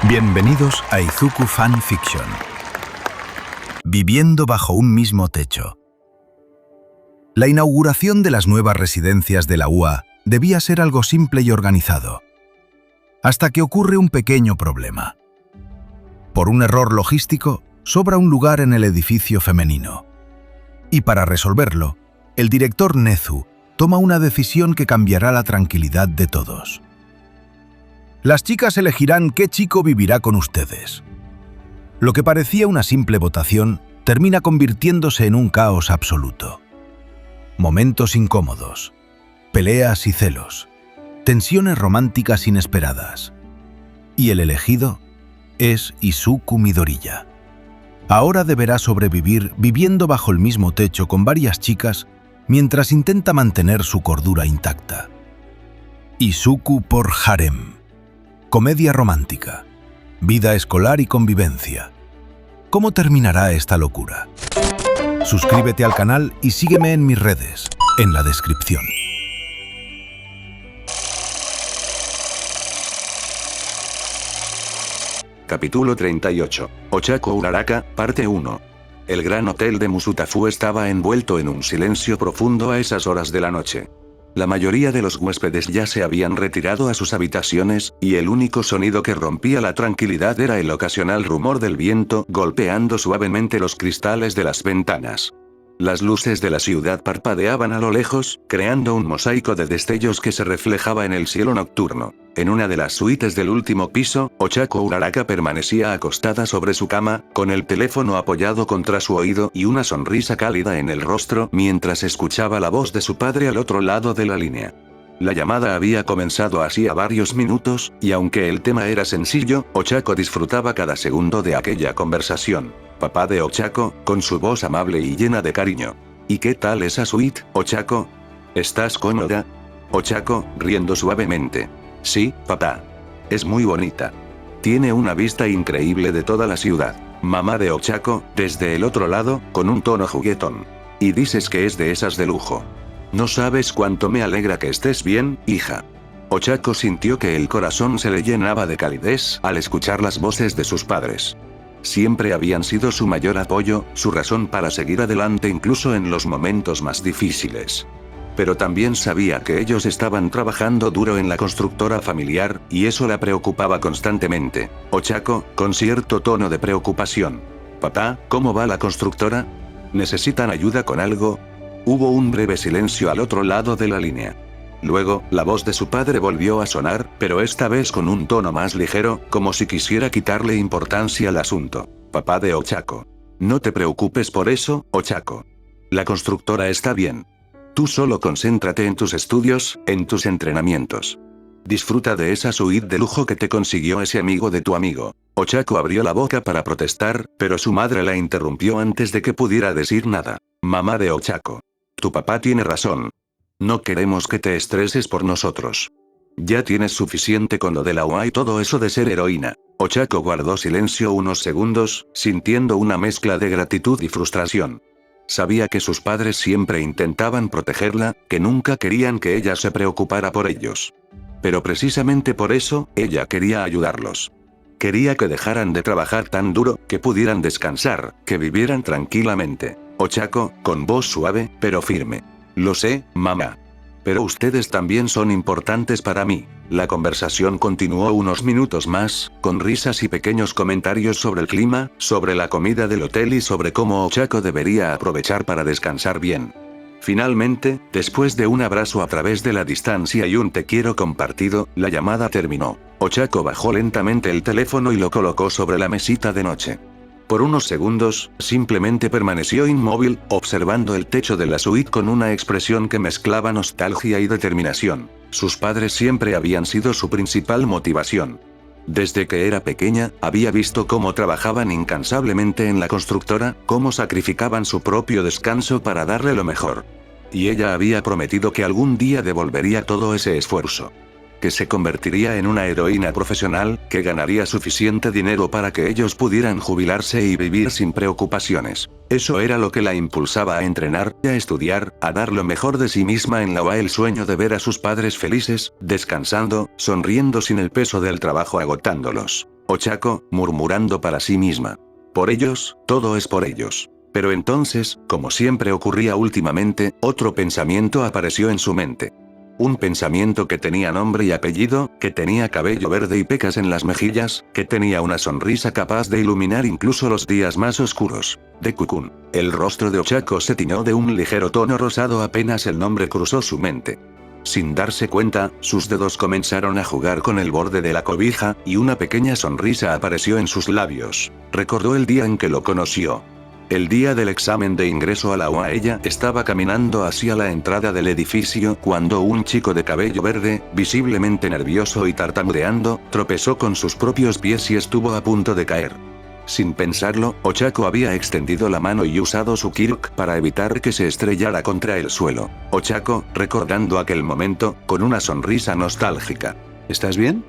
Bienvenidos a Izuku Fan Fiction. Viviendo bajo un mismo techo. La inauguración de las nuevas residencias de la UA debía ser algo simple y organizado, hasta que ocurre un pequeño problema. Por un error logístico, sobra un lugar en el edificio femenino. Y para resolverlo, el director Nezu toma una decisión que cambiará la tranquilidad de todos. Las chicas elegirán qué chico vivirá con ustedes. Lo que parecía una simple votación termina convirtiéndose en un caos absoluto. Momentos incómodos, peleas y celos, tensiones románticas inesperadas. Y el elegido es Izuku Midoriya. Ahora deberá sobrevivir viviendo bajo el mismo techo con varias chicas mientras intenta mantener su cordura intacta. Izuku por Harem. Comedia romántica, vida escolar y convivencia. ¿Cómo terminará esta locura? Suscríbete al canal y sígueme en mis redes, en la descripción. Capítulo 38. Ochako Uraraka, parte 1. El gran hotel de Musutafu estaba envuelto en un silencio profundo a esas horas de la noche. La mayoría de los huéspedes ya se habían retirado a sus habitaciones, y el único sonido que rompía la tranquilidad era el ocasional rumor del viento golpeando suavemente los cristales de las ventanas. Las luces de la ciudad parpadeaban a lo lejos, creando un mosaico de destellos que se reflejaba en el cielo nocturno. En una de las suites del último piso, Ochako Uraraka permanecía acostada sobre su cama, con el teléfono apoyado contra su oído y una sonrisa cálida en el rostro mientras escuchaba la voz de su padre al otro lado de la línea. La llamada había comenzado hacía varios minutos, y aunque el tema era sencillo, Ochako disfrutaba cada segundo de aquella conversación. Papá de Ochako, con su voz amable y llena de cariño. ¿Y qué tal esa suite, Ochako? ¿Estás cómoda? Ochako, riendo suavemente. Sí, papá. Es muy bonita. Tiene una vista increíble de toda la ciudad. Mamá de Ochako, desde el otro lado, con un tono juguetón. Y dices que es de esas de lujo. No sabes cuánto me alegra que estés bien, hija. Ochako sintió que el corazón se le llenaba de calidez al escuchar las voces de sus padres. Siempre habían sido su mayor apoyo, su razón para seguir adelante incluso en los momentos más difíciles. Pero también sabía que ellos estaban trabajando duro en la constructora familiar, y eso la preocupaba constantemente. Ochako, con cierto tono de preocupación. Papá, ¿cómo va la constructora? ¿Necesitan ayuda con algo? Hubo un breve silencio al otro lado de la línea. Luego, la voz de su padre volvió a sonar, pero esta vez con un tono más ligero, como si quisiera quitarle importancia al asunto. Papá de Ochako. No te preocupes por eso, Ochako. La constructora está bien. Tú solo concéntrate en tus estudios, en tus entrenamientos. Disfruta de esa suite de lujo que te consiguió ese amigo de tu amigo. Ochako abrió la boca para protestar, pero su madre la interrumpió antes de que pudiera decir nada. Mamá de Ochako. Tu papá tiene razón. No queremos que te estreses por nosotros. Ya tienes suficiente con lo de la UA y todo eso de ser heroína. Ochako guardó silencio unos segundos, sintiendo una mezcla de gratitud y frustración. Sabía que sus padres siempre intentaban protegerla, que nunca querían que ella se preocupara por ellos. Pero precisamente por eso, ella quería ayudarlos. Quería que dejaran de trabajar tan duro, que pudieran descansar, que vivieran tranquilamente. Ochako, con voz suave, pero firme. Lo sé, mamá. Pero ustedes también son importantes para mí. La conversación continuó unos minutos más, con risas y pequeños comentarios sobre el clima, sobre la comida del hotel y sobre cómo Ochako debería aprovechar para descansar bien. Finalmente, después de un abrazo a través de la distancia y un te quiero compartido, la llamada terminó. Ochako bajó lentamente el teléfono y lo colocó sobre la mesita de noche. Por unos segundos, simplemente permaneció inmóvil, observando el techo de la suite con una expresión que mezclaba nostalgia y determinación. Sus padres siempre habían sido su principal motivación. Desde que era pequeña, había visto cómo trabajaban incansablemente en la constructora, cómo sacrificaban su propio descanso para darle lo mejor. Y ella había prometido que algún día devolvería todo ese esfuerzo. Que se convertiría en una heroína profesional, que ganaría suficiente dinero para que ellos pudieran jubilarse y vivir sin preocupaciones. Eso era lo que la impulsaba a entrenar, a estudiar, a dar lo mejor de sí misma en la UA. El sueño de ver a sus padres felices, descansando, sonriendo sin el peso del trabajo agotándolos. Ochako, murmurando para sí misma. Por ellos, todo es por ellos. Pero entonces, como siempre ocurría últimamente, otro pensamiento apareció en su mente. Un pensamiento que tenía nombre y apellido, que tenía cabello verde y pecas en las mejillas, que tenía una sonrisa capaz de iluminar incluso los días más oscuros. Deku-kun. El rostro de Ochako se tiñó de un ligero tono rosado apenas el nombre cruzó su mente. Sin darse cuenta, sus dedos comenzaron a jugar con el borde de la cobija, y una pequeña sonrisa apareció en sus labios. Recordó el día en que lo conoció. El día del examen de ingreso a la UA. Ella estaba caminando hacia la entrada del edificio cuando un chico de cabello verde, visiblemente nervioso y tartamudeando, tropezó con sus propios pies y estuvo a punto de caer. Sin pensarlo, Ochako había extendido la mano y usado su kirk para evitar que se estrellara contra el suelo. Ochako, recordando aquel momento, con una sonrisa nostálgica. ¿Estás bien?,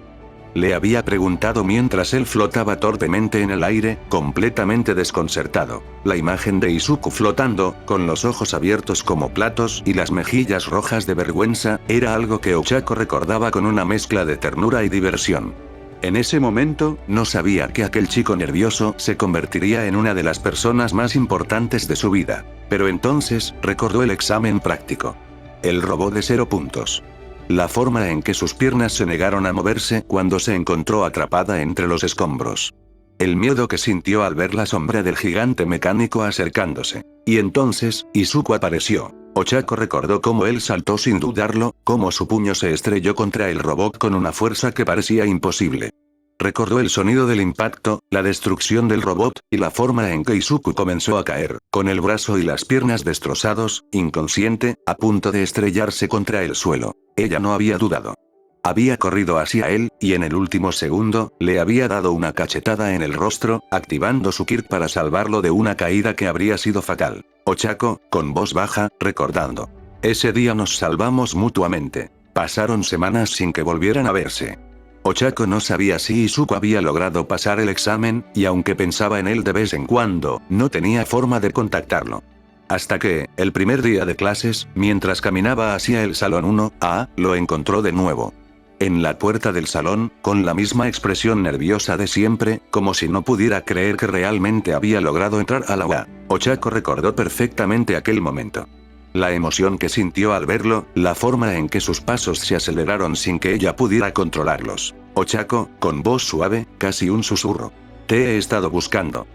le había preguntado mientras él flotaba torpemente en el aire, completamente desconcertado. La imagen de Izuku flotando, con los ojos abiertos como platos y las mejillas rojas de vergüenza, era algo que Ochako recordaba con una mezcla de ternura y diversión. En ese momento, no sabía que aquel chico nervioso se convertiría en una de las personas más importantes de su vida. Pero entonces, recordó el examen práctico. El robot de 0 puntos. La forma en que sus piernas se negaron a moverse cuando se encontró atrapada entre los escombros. El miedo que sintió al ver la sombra del gigante mecánico acercándose. Y entonces, Izuku apareció. Ochako recordó cómo él saltó sin dudarlo, cómo su puño se estrelló contra el robot con una fuerza que parecía imposible. Recordó el sonido del impacto, la destrucción del robot, y la forma en que Izuku comenzó a caer, con el brazo y las piernas destrozados, inconsciente, a punto de estrellarse contra el suelo. Ella no había dudado. Había corrido hacia él, y en el último segundo, le había dado una cachetada en el rostro, activando su kirk para salvarlo de una caída que habría sido fatal. Ochako, con voz baja, recordando. Ese día nos salvamos mutuamente. Pasaron semanas sin que volvieran a verse. Ochako no sabía si Izuku había logrado pasar el examen, y aunque pensaba en él de vez en cuando, no tenía forma de contactarlo. Hasta que, el primer día de clases, mientras caminaba hacia el salón 1A, lo encontró de nuevo. En la puerta del salón, con la misma expresión nerviosa de siempre, como si no pudiera creer que realmente había logrado entrar a la UA. Ochako recordó perfectamente aquel momento. La emoción que sintió al verlo, la forma en que sus pasos se aceleraron sin que ella pudiera controlarlos. Ochako, con voz suave, casi un susurro. Te he estado buscando.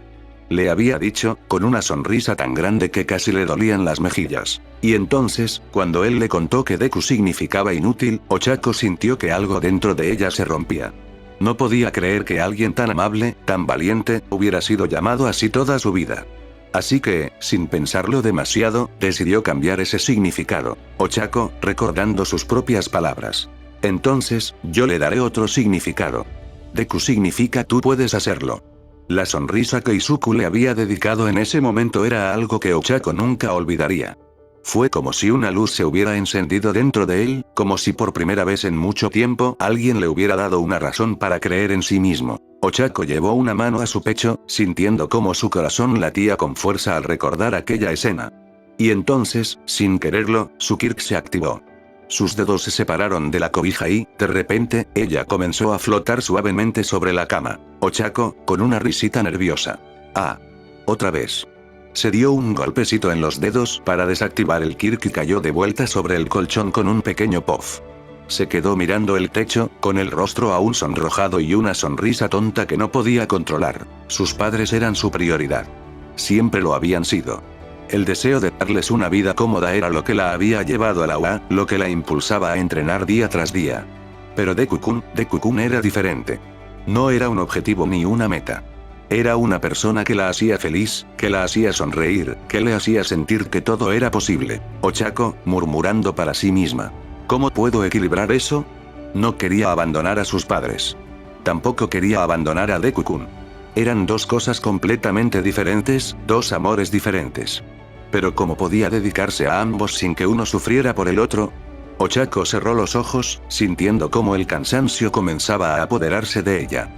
Le había dicho, con una sonrisa tan grande que casi le dolían las mejillas. Y entonces, cuando él le contó que Deku significaba inútil, Ochako sintió que algo dentro de ella se rompía. No podía creer que alguien tan amable, tan valiente, hubiera sido llamado así toda su vida. Así que, sin pensarlo demasiado, decidió cambiar ese significado. Ochako, recordando sus propias palabras. Entonces, yo le daré otro significado. Deku significa tú puedes hacerlo. La sonrisa que Izuku le había dedicado en ese momento era algo que Ochako nunca olvidaría. Fue como si una luz se hubiera encendido dentro de él, como si por primera vez en mucho tiempo alguien le hubiera dado una razón para creer en sí mismo. Ochako llevó una mano a su pecho, sintiendo cómo su corazón latía con fuerza al recordar aquella escena. Y entonces, sin quererlo, su kirk se activó. Sus dedos se separaron de la cobija y, de repente, ella comenzó a flotar suavemente sobre la cama. Ochako, con una risita nerviosa. Ah. Otra vez. Se dio un golpecito en los dedos para desactivar el kirk y cayó de vuelta sobre el colchón con un pequeño puff. Se quedó mirando el techo, con el rostro aún sonrojado y una sonrisa tonta que no podía controlar. Sus padres eran su prioridad. Siempre lo habían sido. El deseo de darles una vida cómoda era lo que la había llevado a la UA, lo que la impulsaba a entrenar día tras día. Pero Deku-kun era diferente. No era un objetivo ni una meta. Era una persona que la hacía feliz, que la hacía sonreír, que le hacía sentir que todo era posible. Ochako, murmurando para sí misma. ¿Cómo puedo equilibrar eso? No quería abandonar a sus padres. Tampoco quería abandonar a Deku-kun. Eran dos cosas completamente diferentes, dos amores diferentes. Pero ¿cómo podía dedicarse a ambos sin que uno sufriera por el otro? Ochako cerró los ojos, sintiendo cómo el cansancio comenzaba a apoderarse de ella.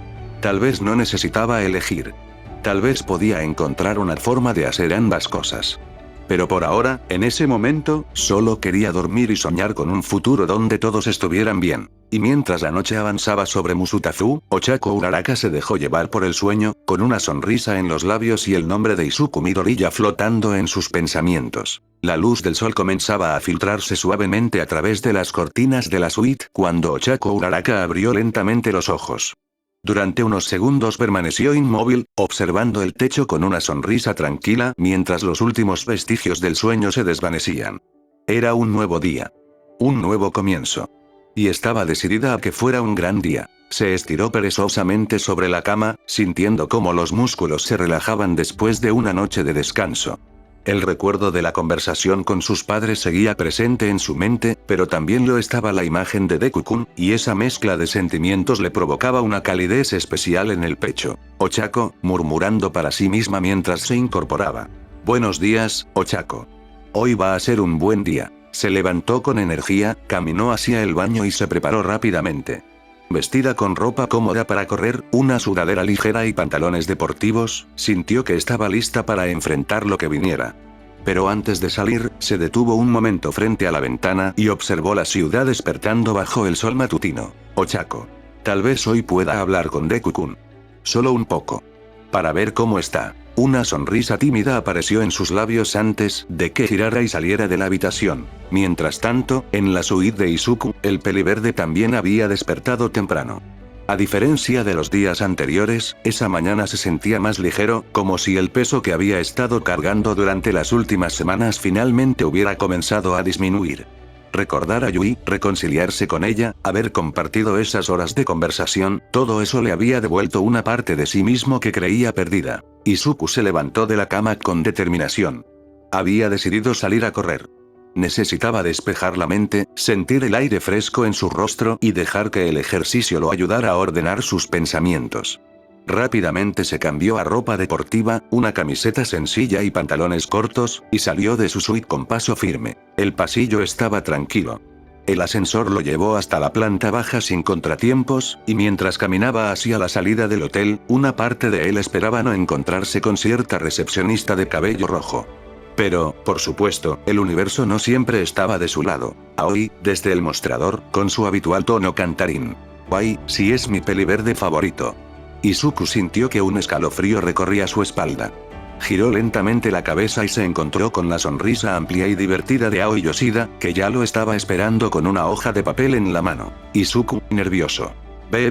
Tal vez no necesitaba elegir. Tal vez podía encontrar una forma de hacer ambas cosas. Pero por ahora, en ese momento, solo quería dormir y soñar con un futuro donde todos estuvieran bien. Y mientras la noche avanzaba sobre Musutafu, Ochako Uraraka se dejó llevar por el sueño, con una sonrisa en los labios y el nombre de Izuku Midoriya flotando en sus pensamientos. La luz del sol comenzaba a filtrarse suavemente a través de las cortinas de la suite cuando Ochako Uraraka abrió lentamente los ojos. Durante unos segundos permaneció inmóvil, observando el techo con una sonrisa tranquila mientras los últimos vestigios del sueño se desvanecían. Era un nuevo día. Un nuevo comienzo. Y estaba decidida a que fuera un gran día. Se estiró perezosamente sobre la cama, sintiendo cómo los músculos se relajaban después de una noche de descanso. El recuerdo de la conversación con sus padres seguía presente en su mente, pero también lo estaba la imagen de Deku-kun, y esa mezcla de sentimientos le provocaba una calidez especial en el pecho. Ochako, murmurando para sí misma mientras se incorporaba. Buenos días, Ochako. Hoy va a ser un buen día. Se levantó con energía, caminó hacia el baño y se preparó rápidamente. Vestida con ropa cómoda para correr, una sudadera ligera y pantalones deportivos, sintió que estaba lista para enfrentar lo que viniera. Pero antes de salir, se detuvo un momento frente a la ventana y observó la ciudad despertando bajo el sol matutino. Ochako. Tal vez hoy pueda hablar con Deku-kun. Solo un poco. Para ver cómo está. Una sonrisa tímida apareció en sus labios antes de que girara y saliera de la habitación. Mientras tanto, en la suite de Izuku, el peliverde también había despertado temprano. A diferencia de los días anteriores, esa mañana se sentía más ligero, como si el peso que había estado cargando durante las últimas semanas finalmente hubiera comenzado a disminuir. Recordar a Yui, reconciliarse con ella, haber compartido esas horas de conversación, todo eso le había devuelto una parte de sí mismo que creía perdida. Izuku se levantó de la cama con determinación. Había decidido salir a correr. Necesitaba despejar la mente, sentir el aire fresco en su rostro y dejar que el ejercicio lo ayudara a ordenar sus pensamientos. Rápidamente se cambió a ropa deportiva, una camiseta sencilla y pantalones cortos, y salió de su suite con paso firme. El pasillo estaba tranquilo. El ascensor lo llevó hasta la planta baja sin contratiempos, y mientras caminaba hacia la salida del hotel, una parte de él esperaba no encontrarse con cierta recepcionista de cabello rojo. Pero, por supuesto, el universo no siempre estaba de su lado. Aoi, desde el mostrador, con su habitual tono cantarín. Aoi, si es mi peliverde favorito. Izuku sintió que un escalofrío recorría su espalda. Giró lentamente la cabeza y se encontró con la sonrisa amplia y divertida de Aoi Yoshida, que ya lo estaba esperando con una hoja de papel en la mano. Izuku, nervioso.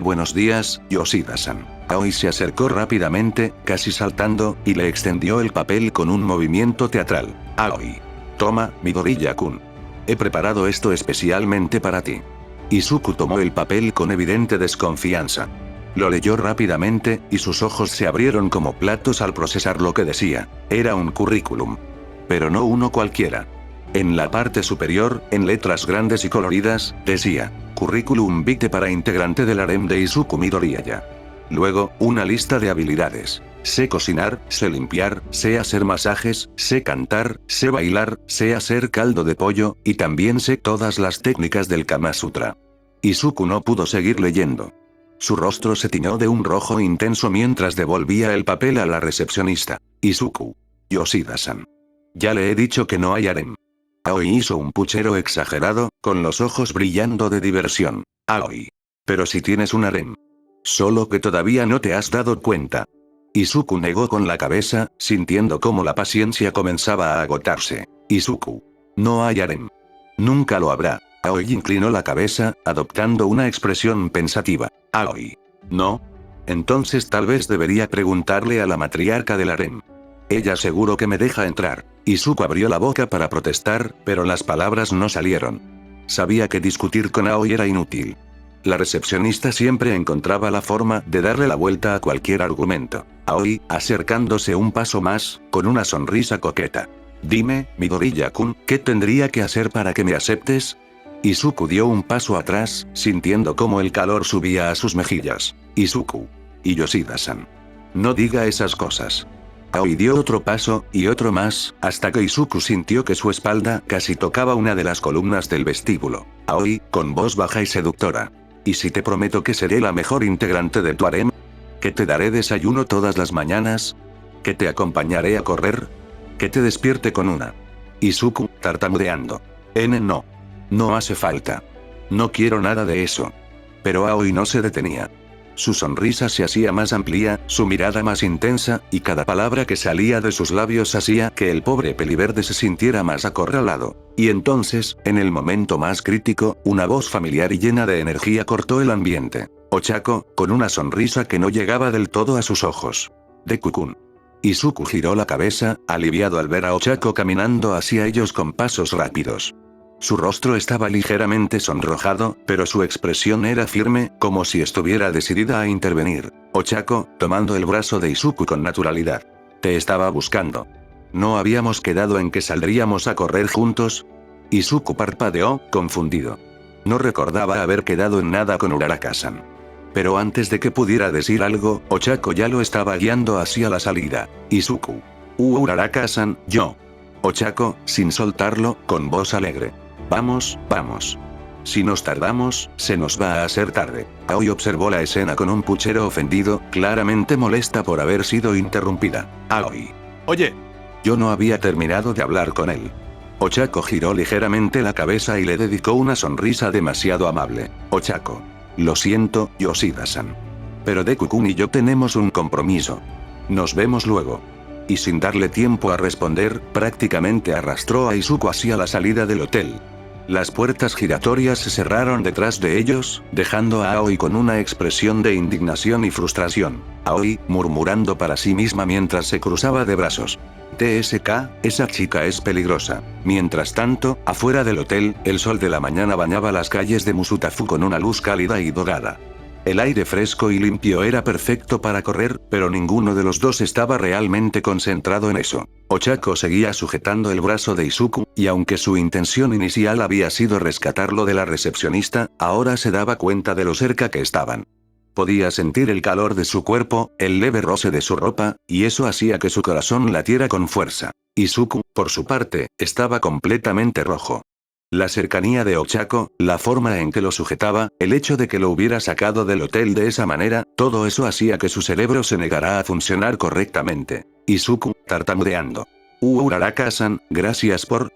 Buenos días, Yoshida-san. Aoi se acercó rápidamente, casi saltando, y le extendió el papel con un movimiento teatral. Aoi. Toma, Midoriya-kun. He preparado esto especialmente para ti. Izuku tomó el papel con evidente desconfianza. Lo leyó rápidamente, y sus ojos se abrieron como platos al procesar lo que decía. Era un currículum. Pero no uno cualquiera. En la parte superior, en letras grandes y coloridas, decía, Currículum vitae para integrante del harem de Izuku Midoriya. Luego, una lista de habilidades. Sé cocinar, sé limpiar, sé hacer masajes, sé cantar, sé bailar, sé hacer caldo de pollo, y también sé todas las técnicas del Kama Sutra. Izuku no pudo seguir leyendo. Su rostro se tiñó de un rojo intenso mientras devolvía el papel a la recepcionista. Izuku. Yoshida-san. Ya le he dicho que no hay harem. Aoi hizo un puchero exagerado, con los ojos brillando de diversión. Aoi. Pero si tienes un harem. Solo que todavía no te has dado cuenta. Izuku negó con la cabeza, sintiendo cómo la paciencia comenzaba a agotarse. Izuku. No hay harem. Nunca lo habrá. Aoi inclinó la cabeza, adoptando una expresión pensativa. Aoi. ¿No? Entonces tal vez debería preguntarle a la matriarca del harem. Ella seguro que me deja entrar. Izuku abrió la boca para protestar, pero las palabras no salieron. Sabía que discutir con Aoi era inútil. La recepcionista siempre encontraba la forma de darle la vuelta a cualquier argumento. Aoi, acercándose un paso más, con una sonrisa coqueta. Dime, Midoriya-kun, ¿qué tendría que hacer para que me aceptes? Izuku dio un paso atrás, sintiendo cómo el calor subía a sus mejillas. Izuku. Y Yoshida-san. No diga esas cosas. Aoi dio otro paso, y otro más, hasta que Izuku sintió que su espalda casi tocaba una de las columnas del vestíbulo. Aoi, con voz baja y seductora. ¿Y si te prometo que seré la mejor integrante de tu harem? ¿Que te daré desayuno todas las mañanas? ¿Que te acompañaré a correr? ¿Que te despierte con una? Izuku, tartamudeando. No. No hace falta. No quiero nada de eso. Pero Aoi no se detenía. Su sonrisa se hacía más amplia, su mirada más intensa, y cada palabra que salía de sus labios hacía que el pobre peliverde se sintiera más acorralado. Y entonces, en el momento más crítico, una voz familiar y llena de energía cortó el ambiente. Ochako, con una sonrisa que no llegaba del todo a sus ojos. Deku-kun. Izuku giró la cabeza, aliviado al ver a Ochako caminando hacia ellos con pasos rápidos. Su rostro estaba ligeramente sonrojado, pero su expresión era firme, como si estuviera decidida a intervenir. Ochako, tomando el brazo de Izuku con naturalidad. Te estaba buscando. ¿No habíamos quedado en que saldríamos a correr juntos? Izuku parpadeó, confundido. No recordaba haber quedado en nada con Uraraka-san. Pero antes de que pudiera decir algo, Ochako ya lo estaba guiando hacia la salida. Izuku. Uraraka-san, yo. Ochako, sin soltarlo, con voz alegre. Vamos, vamos. Si nos tardamos, se nos va a hacer tarde. Aoi observó la escena con un puchero ofendido, claramente molesta por haber sido interrumpida. Aoi. Oye. Yo no había terminado de hablar con él. Ochako giró ligeramente la cabeza y le dedicó una sonrisa demasiado amable. Ochako. Lo siento, Yoshida-san. Pero Deku-kun y yo tenemos un compromiso. Nos vemos luego. Y sin darle tiempo a responder, prácticamente arrastró a Izuku hacia la salida del hotel. Las puertas giratorias se cerraron detrás de ellos, dejando a Aoi con una expresión de indignación y frustración. Aoi, murmurando para sí misma mientras se cruzaba de brazos. TSK, esa chica es peligrosa. Mientras tanto, afuera del hotel, el sol de la mañana bañaba las calles de Musutafu con una luz cálida y dorada. El aire fresco y limpio era perfecto para correr, pero ninguno de los dos estaba realmente concentrado en eso. Ochako seguía sujetando el brazo de Izuku, y aunque su intención inicial había sido rescatarlo de la recepcionista, ahora se daba cuenta de lo cerca que estaban. Podía sentir el calor de su cuerpo, el leve roce de su ropa, y eso hacía que su corazón latiera con fuerza. Izuku, por su parte, estaba completamente rojo. La cercanía de Ochako, la forma en que lo sujetaba, el hecho de que lo hubiera sacado del hotel de esa manera, todo eso hacía que su cerebro se negara a funcionar correctamente. Izuku, tartamudeando. Uraraka-san, gracias por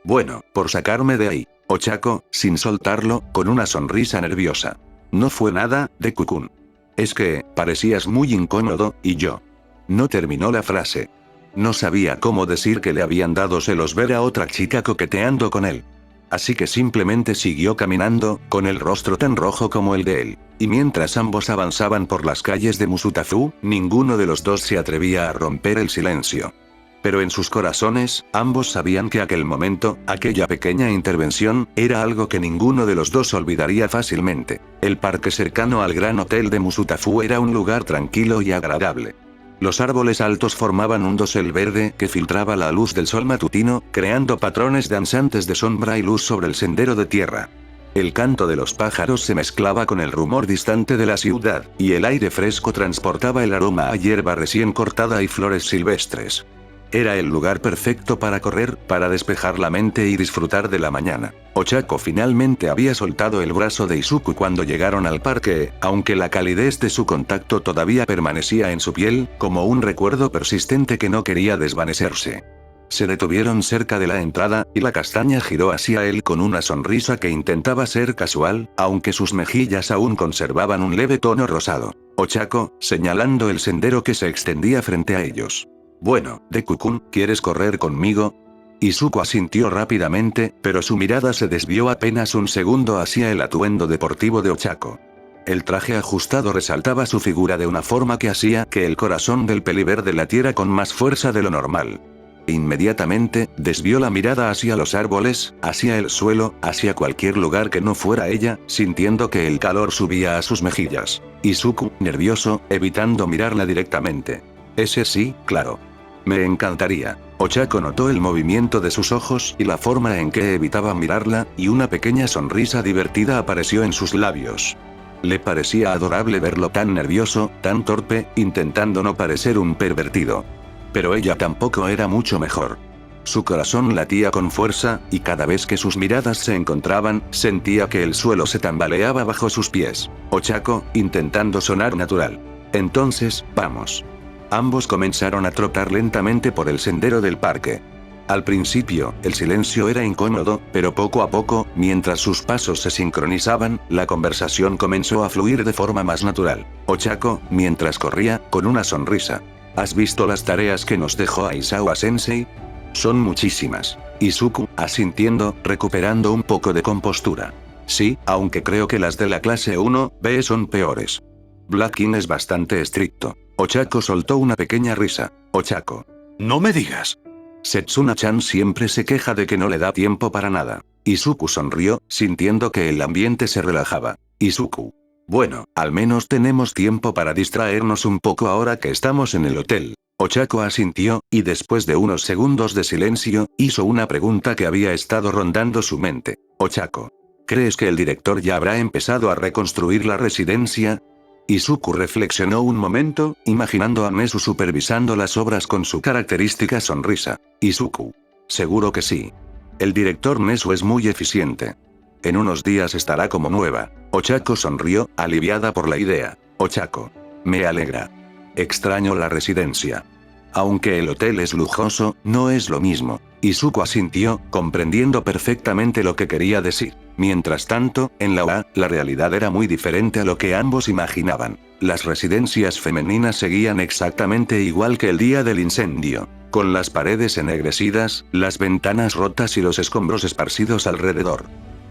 sacarme de ahí. Ochako, sin soltarlo, con una sonrisa nerviosa. No fue nada, Deku-kun. Es que, parecías muy incómodo, y yo. No terminó la frase. No sabía cómo decir que le habían dado celos ver a otra chica coqueteando con él. Así que simplemente siguió caminando, con el rostro tan rojo como el de él. Y mientras ambos avanzaban por las calles de Musutafu, ninguno de los dos se atrevía a romper el silencio. Pero en sus corazones, ambos sabían que aquel momento, aquella pequeña intervención, era algo que ninguno de los dos olvidaría fácilmente. El parque cercano al gran hotel de Musutafu era un lugar tranquilo y agradable. Los árboles altos formaban un dosel verde que filtraba la luz del sol matutino, creando patrones danzantes de sombra y luz sobre el sendero de tierra. El canto de los pájaros se mezclaba con el rumor distante de la ciudad, y el aire fresco transportaba el aroma a hierba recién cortada y flores silvestres. Era el lugar perfecto para correr, para despejar la mente y disfrutar de la mañana. Ochako finalmente había soltado el brazo de Izuku cuando llegaron al parque, aunque la calidez de su contacto todavía permanecía en su piel, como un recuerdo persistente que no quería desvanecerse. Se detuvieron cerca de la entrada, y la castaña giró hacia él con una sonrisa que intentaba ser casual, aunque sus mejillas aún conservaban un leve tono rosado. Ochako, señalando el sendero que se extendía frente a ellos. Bueno, Deku-kun, ¿quieres correr conmigo? Izuku asintió rápidamente, pero su mirada se desvió apenas un segundo hacia el atuendo deportivo de Ochako. El traje ajustado resaltaba su figura de una forma que hacía que el corazón del peliverde latiera con más fuerza de lo normal. Inmediatamente, desvió la mirada hacia los árboles, hacia el suelo, hacia cualquier lugar que no fuera ella, sintiendo que el calor subía a sus mejillas. Izuku, nervioso, evitando mirarla directamente. Ese sí, claro. Me encantaría. Ochako notó el movimiento de sus ojos y la forma en que evitaba mirarla, y una pequeña sonrisa divertida apareció en sus labios. Le parecía adorable verlo tan nervioso, tan torpe, intentando no parecer un pervertido. Pero ella tampoco era mucho mejor. Su corazón latía con fuerza, y cada vez que sus miradas se encontraban, sentía que el suelo se tambaleaba bajo sus pies. Ochako, intentando sonar natural. Entonces, vamos. Ambos comenzaron a trotar lentamente por el sendero del parque. Al principio, el silencio era incómodo, pero poco a poco, mientras sus pasos se sincronizaban, la conversación comenzó a fluir de forma más natural. Ochako, mientras corría, con una sonrisa. ¿Has visto las tareas que nos dejó Aizawa-sensei? Son muchísimas. Izuku, asintiendo, recuperando un poco de compostura. Sí, aunque creo que las de la clase 1B son peores. Black King es bastante estricto. Ochako soltó una pequeña risa. Ochako. No me digas. Setsuna-chan siempre se queja de que no le da tiempo para nada. Izuku sonrió, sintiendo que el ambiente se relajaba. Izuku. Bueno, al menos tenemos tiempo para distraernos un poco ahora que estamos en el hotel. Ochako asintió, y después de unos segundos de silencio, hizo una pregunta que había estado rondando su mente. Ochako. ¿Crees que el director ya habrá empezado a reconstruir la residencia? Izuku reflexionó un momento, imaginando a Nezu supervisando las obras con su característica sonrisa. Izuku. Seguro que sí. El director Nezu es muy eficiente. En unos días estará como nueva. Ochako sonrió, aliviada por la idea. Ochako. Me alegra. Extraño la residencia. Aunque el hotel es lujoso, no es lo mismo. Izuku asintió, comprendiendo perfectamente lo que quería decir. Mientras tanto, en la UA, la realidad era muy diferente a lo que ambos imaginaban. Las residencias femeninas seguían exactamente igual que el día del incendio, con las paredes ennegrecidas, las ventanas rotas y los escombros esparcidos alrededor.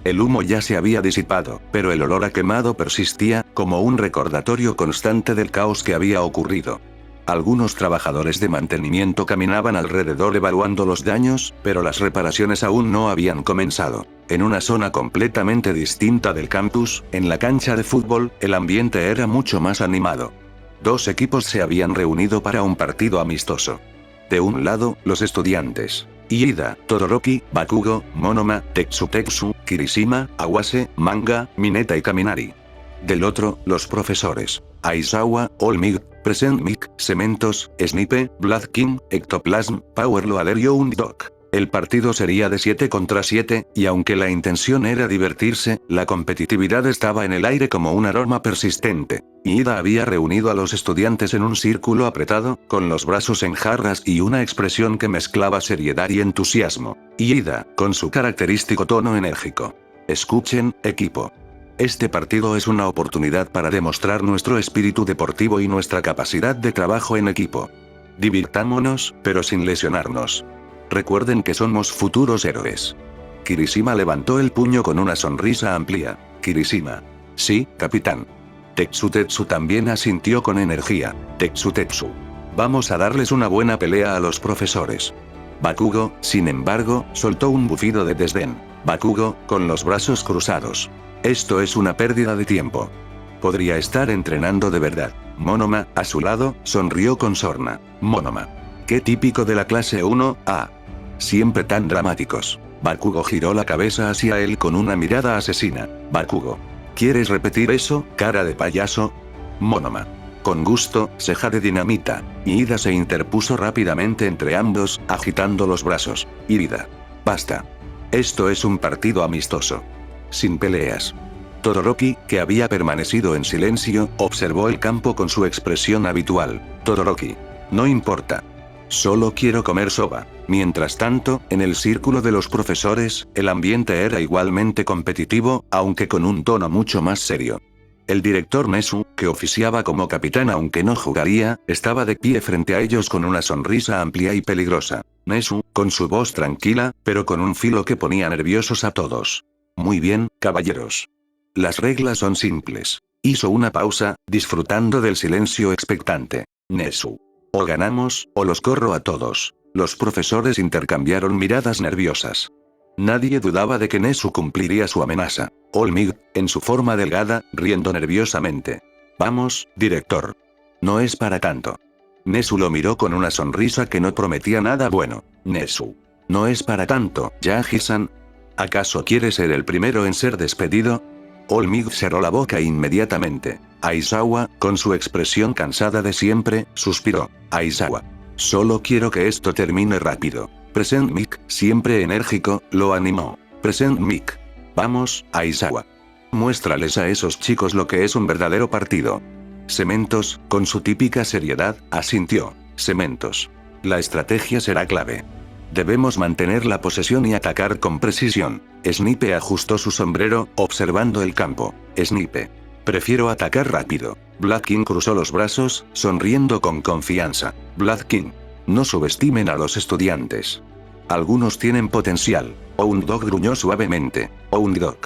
El humo ya se había disipado, pero el olor a quemado persistía, como un recordatorio constante del caos que había ocurrido. Algunos trabajadores de mantenimiento caminaban alrededor evaluando los daños, pero las reparaciones aún no habían comenzado. En una zona completamente distinta del campus, en la cancha de fútbol, el ambiente era mucho más animado. Dos equipos se habían reunido para un partido amistoso. De un lado, los estudiantes. Iida, Todoroki, Bakugo, Monoma, Tetsu, Kirishima, Awase, Manga, Mineta y Kaminari. Del otro, los profesores. Aizawa, All Might, Present Mic, Cementos, Snipe, Blood King, Ectoplasm, Power Loader y Undog. El partido sería de 7 contra 7, y aunque la intención era divertirse, la competitividad estaba en el aire como un aroma persistente. Iida había reunido a los estudiantes en un círculo apretado, con los brazos en jarras y una expresión que mezclaba seriedad y entusiasmo. Iida, con su característico tono enérgico. Escuchen, equipo. Este partido es una oportunidad para demostrar nuestro espíritu deportivo y nuestra capacidad de trabajo en equipo. Divirtámonos, pero sin lesionarnos. Recuerden que somos futuros héroes. Kirishima levantó el puño con una sonrisa amplia. Kirishima. Sí, capitán. Tetsu también asintió con energía. Tetsu. Vamos a darles una buena pelea a los profesores. Bakugo, sin embargo, soltó un bufido de desdén. Bakugo, con los brazos cruzados. Esto es una pérdida de tiempo. Podría estar entrenando de verdad. Monoma, a su lado, sonrió con sorna. Monoma. Qué típico de la clase 1A. Siempre tan dramáticos. Bakugo giró la cabeza hacia él con una mirada asesina. Bakugo. ¿Quieres repetir eso, cara de payaso? Monoma. Con gusto, ceja de dinamita. Iida se interpuso rápidamente entre ambos, agitando los brazos. Iida. Basta. Esto es un partido amistoso. Sin peleas. Todoroki, que había permanecido en silencio, observó el campo con su expresión habitual. Todoroki. No importa. Solo quiero comer soba. Mientras tanto, en el círculo de los profesores, el ambiente era igualmente competitivo, aunque con un tono mucho más serio. El director Nezu, que oficiaba como capitán aunque no jugaría, estaba de pie frente a ellos con una sonrisa amplia y peligrosa. Nezu, con su voz tranquila, pero con un filo que ponía nerviosos a todos. Muy bien, caballeros. Las reglas son simples. Hizo una pausa, disfrutando del silencio expectante. Nezu. O ganamos, o los corro a todos. Los profesores intercambiaron miradas nerviosas. Nadie dudaba de que Nezu cumpliría su amenaza. All Might, en su forma delgada, riendo nerviosamente. Vamos, director. No es para tanto. Nezu lo miró con una sonrisa que no prometía nada bueno. Nezu. No es para tanto, Yagi-san. ¿Acaso quiere ser el primero en ser despedido? All Might cerró la boca inmediatamente. Aizawa, con su expresión cansada de siempre, suspiró. Aizawa. Solo quiero que esto termine rápido. Present Mic, siempre enérgico, lo animó. Present Mic. Vamos, Aizawa. Muéstrales a esos chicos lo que es un verdadero partido. Cementos, con su típica seriedad, asintió. Cementos. La estrategia será clave. Debemos mantener la posesión y atacar con precisión. Snipe ajustó su sombrero, observando el campo. Snipe. Prefiero atacar rápido. Black King cruzó los brazos, sonriendo con confianza. Black King. No subestimen a los estudiantes. Algunos tienen potencial. Hound-Dog gruñó suavemente. Hound-Dog.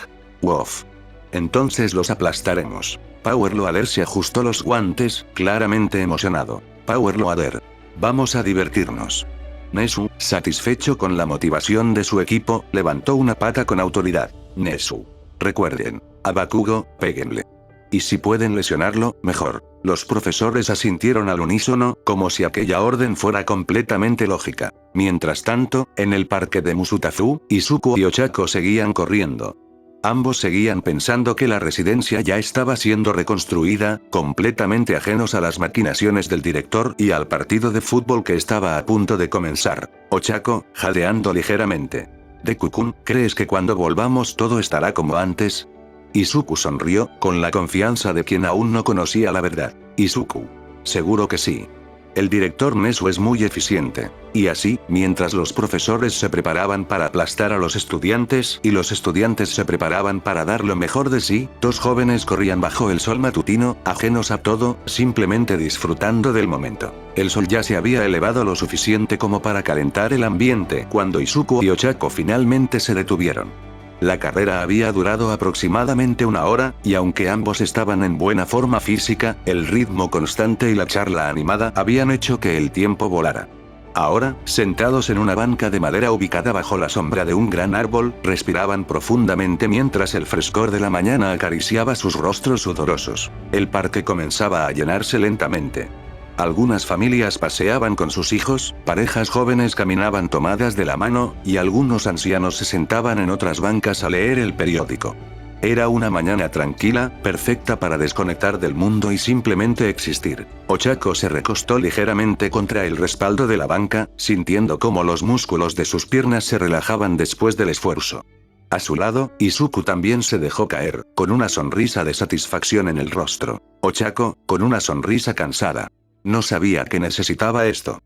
Wof. Entonces los aplastaremos. Power Loader se ajustó los guantes, claramente emocionado. Power Loader. Vamos a divertirnos. Nezu, satisfecho con la motivación de su equipo, levantó una pata con autoridad. Nezu. Recuerden. A Bakugo, péguenle. Y si pueden lesionarlo, mejor. Los profesores asintieron al unísono, como si aquella orden fuera completamente lógica. Mientras tanto, en el parque de Musutafu, Izuku y Ochako seguían corriendo. Ambos seguían pensando que la residencia ya estaba siendo reconstruida, completamente ajenos a las maquinaciones del director y al partido de fútbol que estaba a punto de comenzar. Ochako, jadeando ligeramente. Deku-kun, ¿crees que cuando volvamos todo estará como antes? Izuku sonrió, con la confianza de quien aún no conocía la verdad. Izuku. Seguro que sí. El director Nezu es muy eficiente. Y así, mientras los profesores se preparaban para aplastar a los estudiantes y los estudiantes se preparaban para dar lo mejor de sí, dos jóvenes corrían bajo el sol matutino, ajenos a todo, simplemente disfrutando del momento. El sol ya se había elevado lo suficiente como para calentar el ambiente cuando Izuku y Ochako finalmente se detuvieron. La carrera había durado aproximadamente una hora, y aunque ambos estaban en buena forma física, el ritmo constante y la charla animada habían hecho que el tiempo volara. Ahora, sentados en una banca de madera ubicada bajo la sombra de un gran árbol, respiraban profundamente mientras el frescor de la mañana acariciaba sus rostros sudorosos. El parque comenzaba a llenarse lentamente. Algunas familias paseaban con sus hijos, parejas jóvenes caminaban tomadas de la mano, y algunos ancianos se sentaban en otras bancas a leer el periódico. Era una mañana tranquila, perfecta para desconectar del mundo y simplemente existir. Ochako se recostó ligeramente contra el respaldo de la banca, sintiendo cómo los músculos de sus piernas se relajaban después del esfuerzo. A su lado, Izuku también se dejó caer, con una sonrisa de satisfacción en el rostro. Ochako, con una sonrisa cansada. No sabía que necesitaba esto.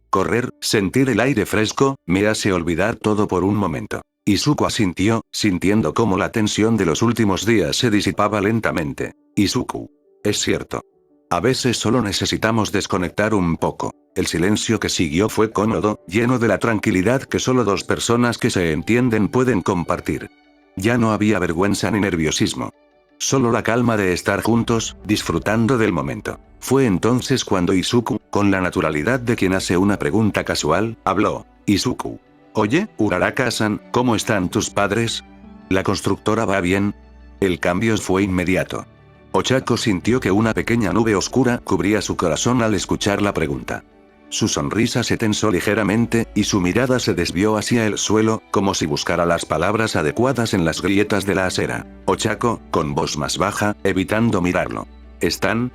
Correr, sentir el aire fresco, me hace olvidar todo por un momento. Izuku asintió, sintiendo cómo la tensión de los últimos días se disipaba lentamente. Izuku. Es cierto. A veces solo necesitamos desconectar un poco. El silencio que siguió fue cómodo, lleno de la tranquilidad que solo dos personas que se entienden pueden compartir. Ya no había vergüenza ni nerviosismo. Solo la calma de estar juntos, disfrutando del momento. Fue entonces cuando Izuku, con la naturalidad de quien hace una pregunta casual, habló. Izuku. Oye, Uraraka-san, ¿cómo están tus padres? ¿La constructora va bien? El cambio fue inmediato. Ochako sintió que una pequeña nube oscura cubría su corazón al escuchar la pregunta. Su sonrisa se tensó ligeramente, y su mirada se desvió hacia el suelo, como si buscara las palabras adecuadas en las grietas de la acera. Ochako, con voz más baja, evitando mirarlo. Están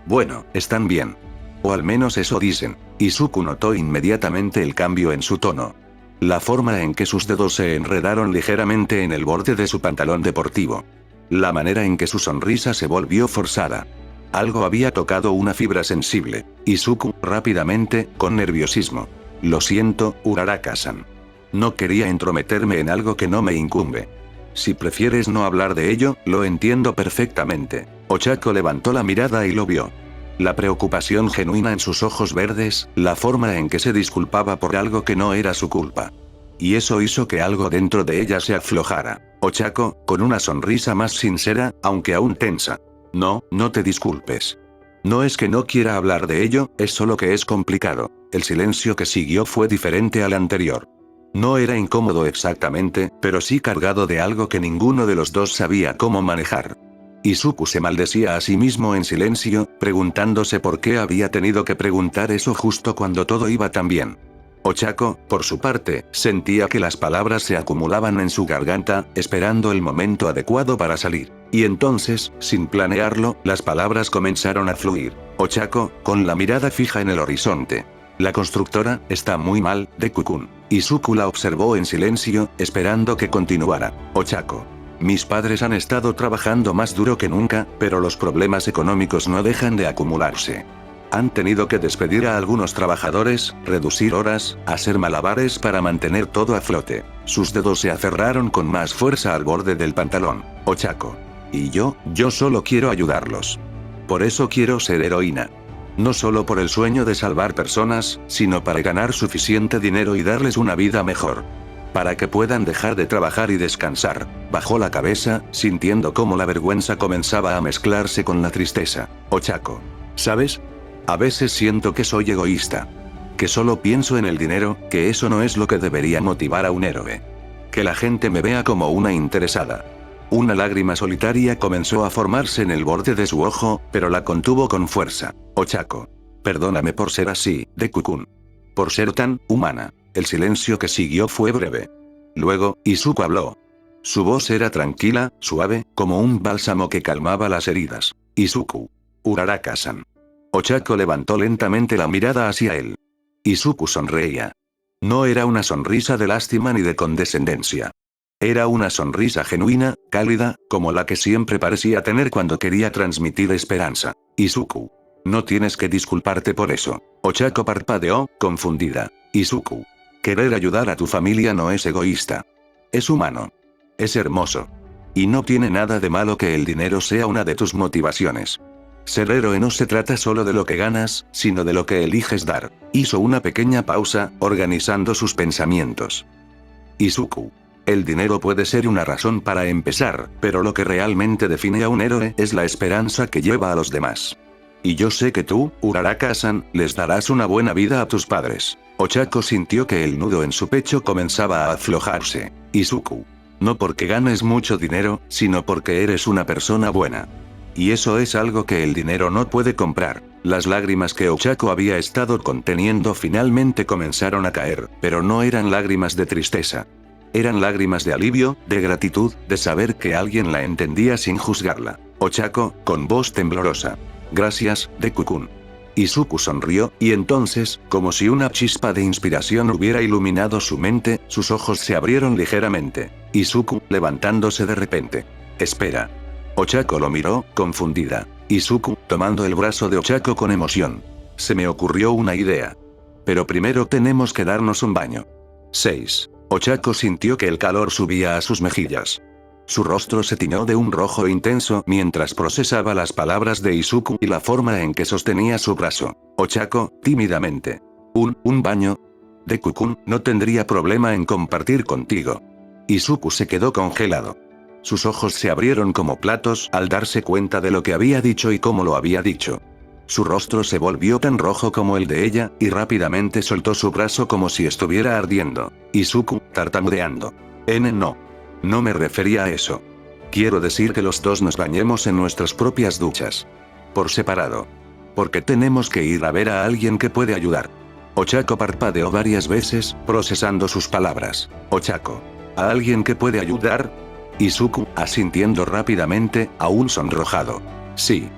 bien. O al menos eso dicen. Izuku notó inmediatamente el cambio en su tono. La forma en que sus dedos se enredaron ligeramente en el borde de su pantalón deportivo. La manera en que su sonrisa se volvió forzada. Algo había tocado una fibra sensible. Izuku, rápidamente, con nerviosismo. Lo siento, Uraraka-san. No quería entrometerme en algo que no me incumbe. Si prefieres no hablar de ello, lo entiendo perfectamente. Ochako levantó la mirada y lo vio. La preocupación genuina en sus ojos verdes, la forma en que se disculpaba por algo que no era su culpa. Y eso hizo que algo dentro de ella se aflojara. Ochako, con una sonrisa más sincera, aunque aún tensa. No te disculpes. No es que no quiera hablar de ello, es solo que es complicado. El silencio que siguió fue diferente al anterior. No era incómodo exactamente, pero sí cargado de algo que ninguno de los dos sabía cómo manejar. Izuku se maldecía a sí mismo en silencio, preguntándose por qué había tenido que preguntar eso justo cuando todo iba tan bien. Ochako, por su parte, sentía que las palabras se acumulaban en su garganta, esperando el momento adecuado para salir. Y entonces, sin planearlo, las palabras comenzaron a fluir. Ochako, con la mirada fija en el horizonte. La constructora está muy mal, Deku-kun. Izuku la observó en silencio, esperando que continuara. Ochako. Mis padres han estado trabajando más duro que nunca, pero los problemas económicos no dejan de acumularse. Han tenido que despedir a algunos trabajadores, reducir horas, hacer malabares para mantener todo a flote. Sus dedos se aferraron con más fuerza al borde del pantalón. Ochako. Y yo solo quiero ayudarlos. Por eso quiero ser heroína. No solo por el sueño de salvar personas, sino para ganar suficiente dinero y darles una vida mejor. Para que puedan dejar de trabajar y descansar. Bajó la cabeza, sintiendo cómo la vergüenza comenzaba a mezclarse con la tristeza. Ochako. ¿Sabes? A veces siento que soy egoísta. Que solo pienso en el dinero, que eso no es lo que debería motivar a un héroe. Que la gente me vea como una interesada. Una lágrima solitaria comenzó a formarse en el borde de su ojo, pero la contuvo con fuerza. Ochako. Perdóname por ser así, Deku-kun. Por ser tan humana. El silencio que siguió fue breve. Luego, Izuku habló. Su voz era tranquila, suave, como un bálsamo que calmaba las heridas. Izuku. Uraraka-san. Ochako levantó lentamente la mirada hacia él. Izuku sonreía. No era una sonrisa de lástima ni de condescendencia. Era una sonrisa genuina, cálida, como la que siempre parecía tener cuando quería transmitir esperanza. Izuku. No tienes que disculparte por eso. Ochako parpadeó, confundida. Izuku. Querer ayudar a tu familia no es egoísta. Es humano. Es hermoso. Y no tiene nada de malo que el dinero sea una de tus motivaciones. Ser héroe no se trata solo de lo que ganas, sino de lo que eliges dar. Hizo una pequeña pausa, organizando sus pensamientos. Izuku. El dinero puede ser una razón para empezar, pero lo que realmente define a un héroe es la esperanza que lleva a los demás. Y yo sé que tú, Uraraka-san, les darás una buena vida a tus padres. Ochako sintió que el nudo en su pecho comenzaba a aflojarse. Izuku. No porque ganes mucho dinero, sino porque eres una persona buena. Y eso es algo que el dinero no puede comprar. Las lágrimas que Ochako había estado conteniendo finalmente comenzaron a caer, pero no eran lágrimas de tristeza. Eran lágrimas de alivio, de gratitud, de saber que alguien la entendía sin juzgarla. Ochako, con voz temblorosa. Gracias, Deku-kun. Izuku sonrió, y entonces, como si una chispa de inspiración hubiera iluminado su mente, sus ojos se abrieron ligeramente. Izuku, levantándose de repente. Espera. Ochako lo miró, confundida. Izuku, tomando el brazo de Ochako con emoción. Se me ocurrió una idea. Pero primero tenemos que darnos un baño. 6. Ochako sintió que el calor subía a sus mejillas. Su rostro se tiñó de un rojo intenso mientras procesaba las palabras de Izuku y la forma en que sostenía su brazo. Ochako, tímidamente. ¿Un baño? Deku-kun, no tendría problema en compartir contigo. Izuku se quedó congelado. Sus ojos se abrieron como platos al darse cuenta de lo que había dicho y cómo lo había dicho. Su rostro se volvió tan rojo como el de ella, y rápidamente soltó su brazo como si estuviera ardiendo. Izuku, tartamudeando. No. No me refería a eso. Quiero decir que los dos nos bañemos en nuestras propias duchas. Por separado. Porque tenemos que ir a ver a alguien que puede ayudar. Ochako parpadeó varias veces, procesando sus palabras. Ochako. ¿A alguien que puede ayudar? Izuku, asintiendo rápidamente, aún sonrojado. Sí.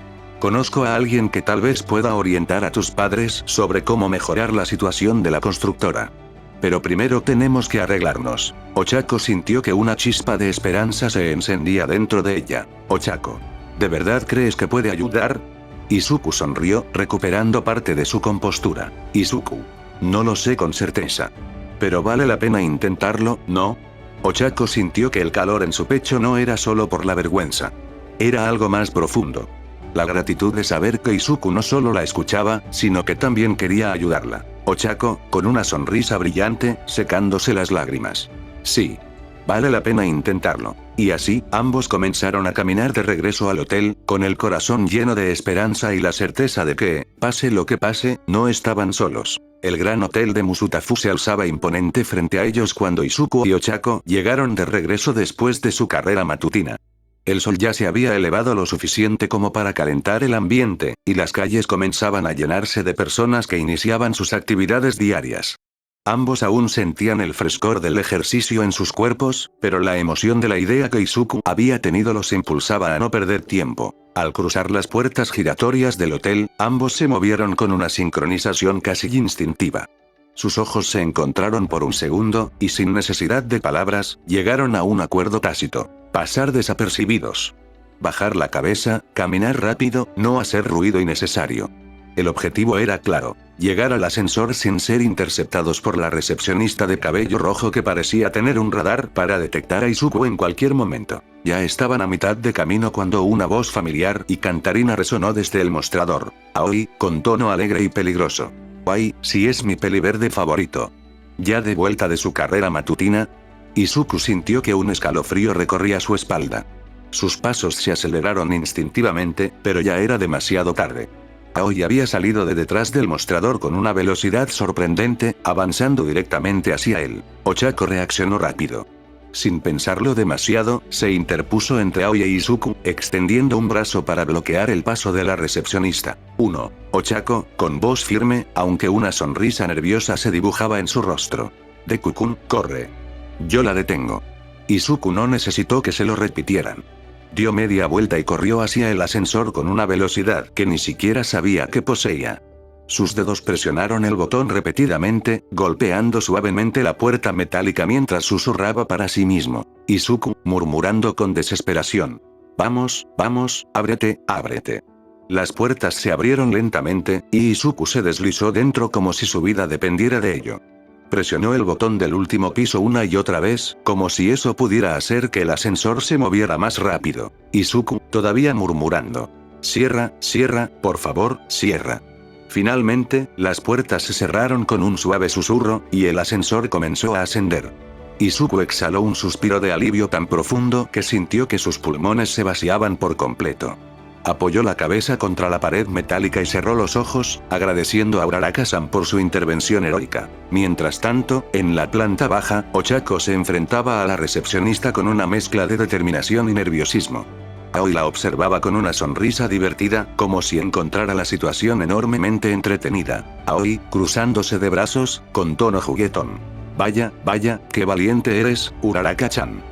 Conozco a alguien que tal vez pueda orientar a tus padres sobre cómo mejorar la situación de la constructora. Pero primero tenemos que arreglarnos. Ochako sintió que una chispa de esperanza se encendía dentro de ella. Ochako. ¿De verdad crees que puede ayudar? Izuku sonrió, recuperando parte de su compostura. Izuku. No lo sé con certeza. Pero vale la pena intentarlo, ¿no? Ochako sintió que el calor en su pecho no era solo por la vergüenza. Era algo más profundo. La gratitud de saber que Izuku no solo la escuchaba, sino que también quería ayudarla. Ochako, con una sonrisa brillante, secándose las lágrimas. Sí. Vale la pena intentarlo. Y así, ambos comenzaron a caminar de regreso al hotel, con el corazón lleno de esperanza y la certeza de que, pase lo que pase, no estaban solos. El gran hotel de Musutafu se alzaba imponente frente a ellos cuando Izuku y Ochako llegaron de regreso después de su carrera matutina. El sol ya se había elevado lo suficiente como para calentar el ambiente, y las calles comenzaban a llenarse de personas que iniciaban sus actividades diarias. Ambos aún sentían el frescor del ejercicio en sus cuerpos, pero la emoción de la idea que Izuku había tenido los impulsaba a no perder tiempo. Al cruzar las puertas giratorias del hotel, ambos se movieron con una sincronización casi instintiva. Sus ojos se encontraron por un segundo, y sin necesidad de palabras, llegaron a un acuerdo tácito. Pasar desapercibidos. Bajar la cabeza, caminar rápido, no hacer ruido innecesario. El objetivo era claro: llegar al ascensor sin ser interceptados por la recepcionista de cabello rojo que parecía tener un radar para detectar a Izuku en cualquier momento. Ya estaban a mitad de camino cuando una voz familiar y cantarina resonó desde el mostrador. Aoi, con tono alegre y peligroso. ¡Ay, si es mi peli verde favorito! ¿Ya de vuelta de su carrera matutina? Izuku sintió que un escalofrío recorría su espalda. Sus pasos se aceleraron instintivamente, pero ya era demasiado tarde. Aoi había salido de detrás del mostrador con una velocidad sorprendente, avanzando directamente hacia él. Ochako reaccionó rápido. Sin pensarlo demasiado, se interpuso entre Aoi e Izuku, extendiendo un brazo para bloquear el paso de la recepcionista. 1. Ochako, con voz firme, aunque una sonrisa nerviosa se dibujaba en su rostro. Deku-kun, corre. Yo la detengo. Izuku no necesitó que se lo repitieran. Dio media vuelta y corrió hacia el ascensor con una velocidad que ni siquiera sabía que poseía. Sus dedos presionaron el botón repetidamente, golpeando suavemente la puerta metálica mientras susurraba para sí mismo. Izuku, murmurando con desesperación. Vamos, vamos, ábrete, ábrete. Las puertas se abrieron lentamente, y Izuku se deslizó dentro como si su vida dependiera de ello. Presionó el botón del último piso una y otra vez, como si eso pudiera hacer que el ascensor se moviera más rápido. Izuku, todavía murmurando. Cierra, cierra, por favor, cierra. Finalmente, las puertas se cerraron con un suave susurro, y el ascensor comenzó a ascender. Izuku exhaló un suspiro de alivio tan profundo que sintió que sus pulmones se vaciaban por completo. Apoyó la cabeza contra la pared metálica y cerró los ojos, agradeciendo a Uraraka-san por su intervención heroica. Mientras tanto, en la planta baja, Ochako se enfrentaba a la recepcionista con una mezcla de determinación y nerviosismo. Aoi la observaba con una sonrisa divertida, como si encontrara la situación enormemente entretenida. Aoi, cruzándose de brazos, con tono juguetón. Vaya, vaya, qué valiente eres, Uraraka-chan.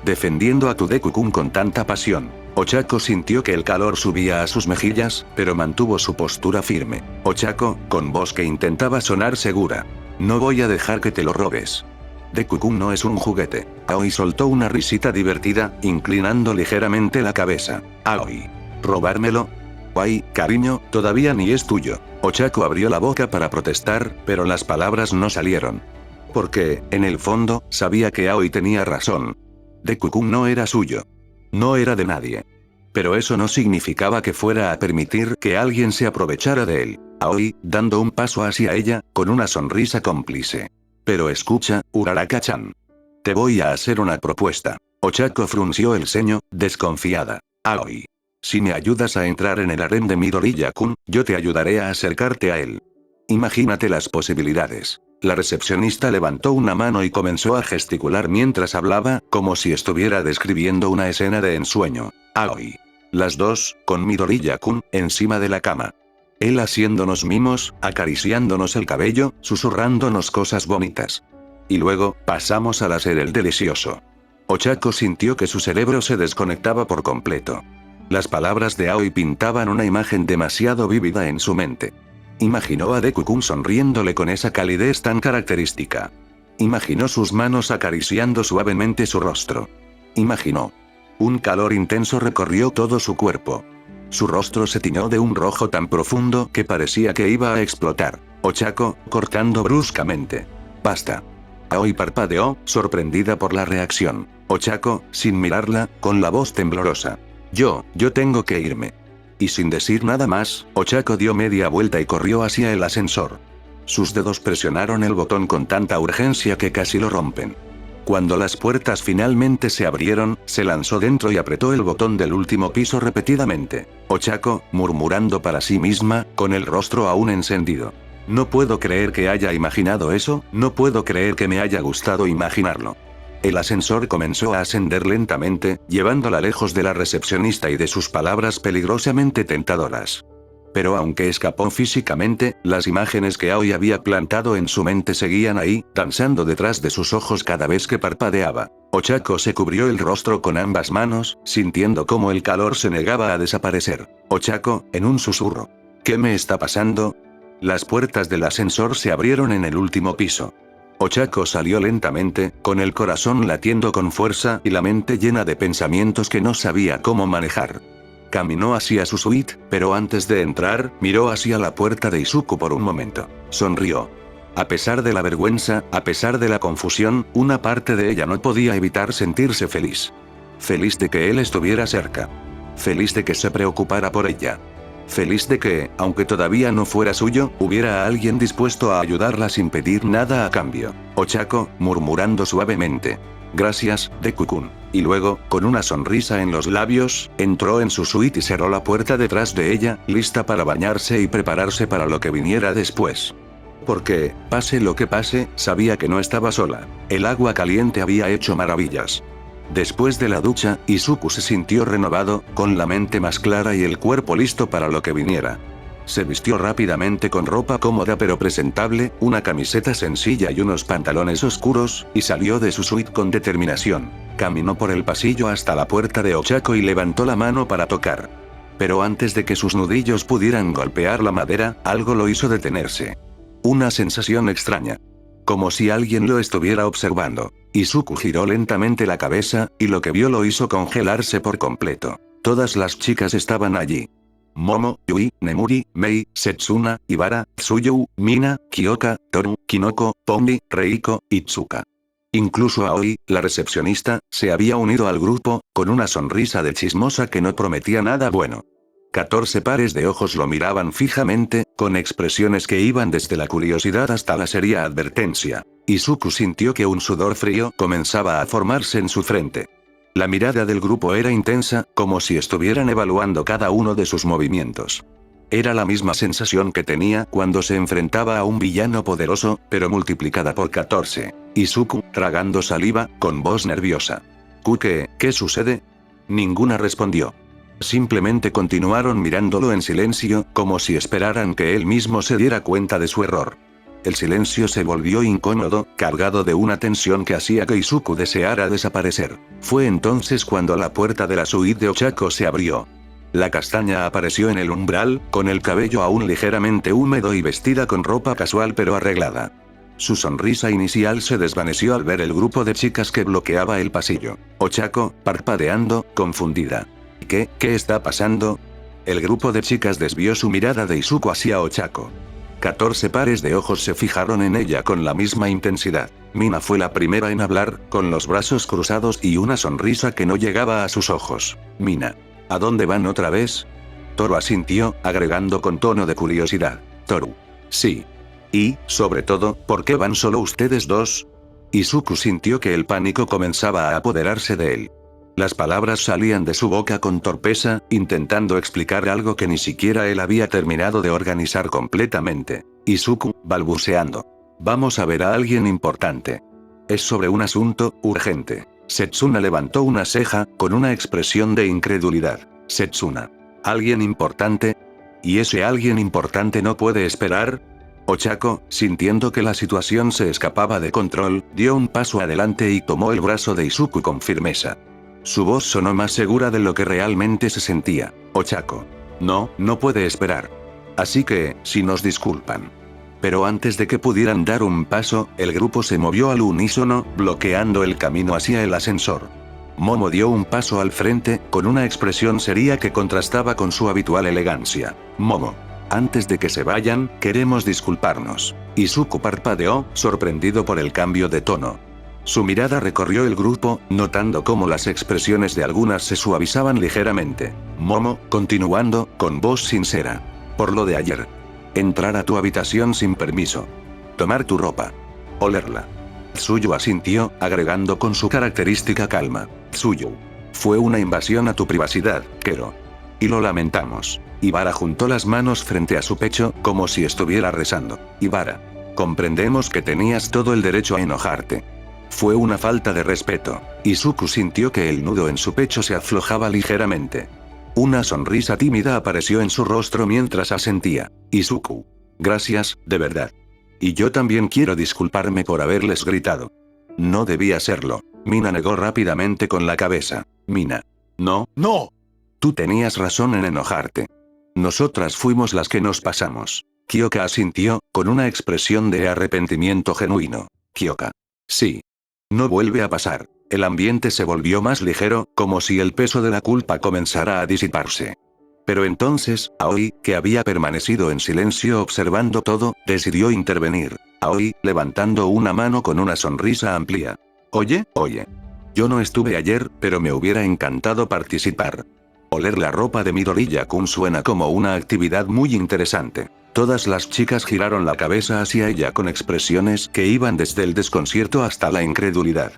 Defendiendo a tu Deku-kun con tanta pasión. Ochako sintió que el calor subía a sus mejillas, pero mantuvo su postura firme. Ochako, con voz que intentaba sonar segura. No voy a dejar que te lo robes. Deku-kun no es un juguete. Aoi soltó una risita divertida, inclinando ligeramente la cabeza. Aoi. ¿Robármelo? Ay, cariño, todavía ni es tuyo. Ochako abrió la boca para protestar, pero las palabras no salieron. Porque, en el fondo, sabía que Aoi tenía razón. Deku-kun no era suyo. No era de nadie. Pero eso no significaba que fuera a permitir que alguien se aprovechara de él. Aoi, dando un paso hacia ella, con una sonrisa cómplice. Pero escucha, Uraraka-chan. Te voy a hacer una propuesta. Ochako frunció el ceño, desconfiada. Aoi. Si me ayudas a entrar en el harem de Midoriya-kun, yo te ayudaré a acercarte a él. Imagínate las posibilidades. La recepcionista levantó una mano y comenzó a gesticular mientras hablaba, como si estuviera describiendo una escena de ensueño. Aoi. Las dos, con Midoriya-kun, encima de la cama. Él haciéndonos mimos, acariciándonos el cabello, susurrándonos cosas bonitas. Y luego, pasamos al hacer el delicioso. Ochako sintió que su cerebro se desconectaba por completo. Las palabras de Aoi pintaban una imagen demasiado vívida en su mente. Imaginó a Deku-kun sonriéndole con esa calidez tan característica. Imaginó sus manos acariciando suavemente su rostro. Imaginó. Un calor intenso recorrió todo su cuerpo. Su rostro se tiñó de un rojo tan profundo que parecía que iba a explotar. Ochako, cortando bruscamente. Basta. Aoi parpadeó, sorprendida por la reacción. Ochako, sin mirarla, con la voz temblorosa. Yo tengo que irme. Y sin decir nada más, Ochako dio media vuelta y corrió hacia el ascensor. Sus dedos presionaron el botón con tanta urgencia que casi lo rompen. Cuando las puertas finalmente se abrieron, se lanzó dentro y apretó el botón del último piso repetidamente. Ochako, murmurando para sí misma, con el rostro aún encendido. No puedo creer que haya imaginado eso, no puedo creer que me haya gustado imaginarlo. El ascensor comenzó a ascender lentamente, llevándola lejos de la recepcionista y de sus palabras peligrosamente tentadoras. Pero aunque escapó físicamente, las imágenes que Aoi había plantado en su mente seguían ahí, danzando detrás de sus ojos cada vez que parpadeaba. Ochako se cubrió el rostro con ambas manos, sintiendo cómo el calor se negaba a desaparecer. Ochako, en un susurro. ¿Qué me está pasando? Las puertas del ascensor se abrieron en el último piso. Ochako salió lentamente, con el corazón latiendo con fuerza y la mente llena de pensamientos que no sabía cómo manejar. Caminó hacia su suite, pero antes de entrar, miró hacia la puerta de Izuku por un momento. Sonrió. A pesar de la vergüenza, a pesar de la confusión, una parte de ella no podía evitar sentirse feliz. Feliz de que él estuviera cerca. Feliz de que se preocupara por ella. Feliz de que, aunque todavía no fuera suyo, hubiera alguien dispuesto a ayudarla sin pedir nada a cambio. Ochako, murmurando suavemente. Gracias, Deku-kun. Y luego, con una sonrisa en los labios, entró en su suite y cerró la puerta detrás de ella, lista para bañarse y prepararse para lo que viniera después. Porque, pase lo que pase, sabía que no estaba sola. El agua caliente había hecho maravillas. Después de la ducha, Izuku se sintió renovado, con la mente más clara y el cuerpo listo para lo que viniera. Se vistió rápidamente con ropa cómoda pero presentable, una camiseta sencilla y unos pantalones oscuros, y salió de su suite con determinación. Caminó por el pasillo hasta la puerta de Ochako y levantó la mano para tocar. Pero antes de que sus nudillos pudieran golpear la madera, algo lo hizo detenerse. Una sensación extraña. Como si alguien lo estuviera observando. Izuku giró lentamente la cabeza, y lo que vio lo hizo congelarse por completo. Todas las chicas estaban allí. Momo, Yui, Nemuri, Mei, Setsuna, Ibara, Tsuyu, Mina, Kyoka, Toru, Kinoko, Pomi, Reiko, Itsuka. Incluso Aoi, la recepcionista, se había unido al grupo, con una sonrisa de chismosa que no prometía nada bueno. 14 pares de ojos lo miraban fijamente, con expresiones que iban desde la curiosidad hasta la seria advertencia. Izuku sintió que un sudor frío comenzaba a formarse en su frente. La mirada del grupo era intensa, como si estuvieran evaluando cada uno de sus movimientos. Era la misma sensación que tenía cuando se enfrentaba a un villano poderoso, pero multiplicada por 14. Izuku, tragando saliva, con voz nerviosa. ¿Qué sucede? Ninguna respondió. Simplemente continuaron mirándolo en silencio, como si esperaran que él mismo se diera cuenta de su error. El silencio se volvió incómodo, cargado de una tensión que hacía que Izuku deseara desaparecer. Fue entonces cuando la puerta de la suite de Ochako se abrió. La castaña apareció en el umbral, con el cabello aún ligeramente húmedo y vestida con ropa casual pero arreglada. Su sonrisa inicial se desvaneció al ver el grupo de chicas que bloqueaba el pasillo. Ochako, parpadeando, confundida. ¿Qué está pasando? El grupo de chicas desvió su mirada de Izuku hacia Ochako. 14 pares de ojos se fijaron en ella con la misma intensidad. Mina fue la primera en hablar, con los brazos cruzados y una sonrisa que no llegaba a sus ojos. Mina. ¿A dónde van otra vez? Toru asintió, agregando con tono de curiosidad. Toru. Sí. Y, sobre todo, ¿por qué van solo ustedes dos? Izuku sintió que el pánico comenzaba a apoderarse de él. Las palabras salían de su boca con torpeza, intentando explicar algo que ni siquiera él había terminado de organizar completamente. Izuku, balbuceando. Vamos a ver a alguien importante. Es sobre un asunto urgente. Setsuna levantó una ceja, con una expresión de incredulidad. Setsuna. ¿Alguien importante? ¿Y ese alguien importante no puede esperar? Ochako, sintiendo que la situación se escapaba de control, dio un paso adelante y tomó el brazo de Izuku con firmeza. Su voz sonó más segura de lo que realmente se sentía. Ochako. No puede esperar. Así que, si nos disculpan. Pero antes de que pudieran dar un paso, el grupo se movió al unísono, bloqueando el camino hacia el ascensor. Momo dio un paso al frente, con una expresión seria que contrastaba con su habitual elegancia. Momo. Antes de que se vayan, queremos disculparnos. Izuku parpadeó, sorprendido por el cambio de tono. Su mirada recorrió el grupo, notando cómo las expresiones de algunas se suavizaban ligeramente. Momo, continuando, con voz sincera. Por lo de ayer. Entrar a tu habitación sin permiso. Tomar tu ropa. Olerla. Tsuyu asintió, agregando con su característica calma. Tsuyu. Fue una invasión a tu privacidad, Kero. Y lo lamentamos. Ibara juntó las manos frente a su pecho, como si estuviera rezando. Ibara. Comprendemos que tenías todo el derecho a enojarte. Fue una falta de respeto. Izuku sintió que el nudo en su pecho se aflojaba ligeramente. Una sonrisa tímida apareció en su rostro mientras asentía. Izuku. Gracias, de verdad. Y yo también quiero disculparme por haberles gritado. No debía hacerlo. Mina negó rápidamente con la cabeza. Mina. No. Tú tenías razón en enojarte. Nosotras fuimos las que nos pasamos. Kyoka asintió, con una expresión de arrepentimiento genuino. Kyoka. Sí. No vuelve a pasar. El ambiente se volvió más ligero, como si el peso de la culpa comenzara a disiparse. Pero entonces, Aoi, que había permanecido en silencio observando todo, decidió intervenir. Aoi, levantando una mano con una sonrisa amplia. Oye. Yo no estuve ayer, pero me hubiera encantado participar. Oler la ropa de Midoriya-kun suena como una actividad muy interesante. Todas las chicas giraron la cabeza hacia ella con expresiones que iban desde el desconcierto hasta la incredulidad.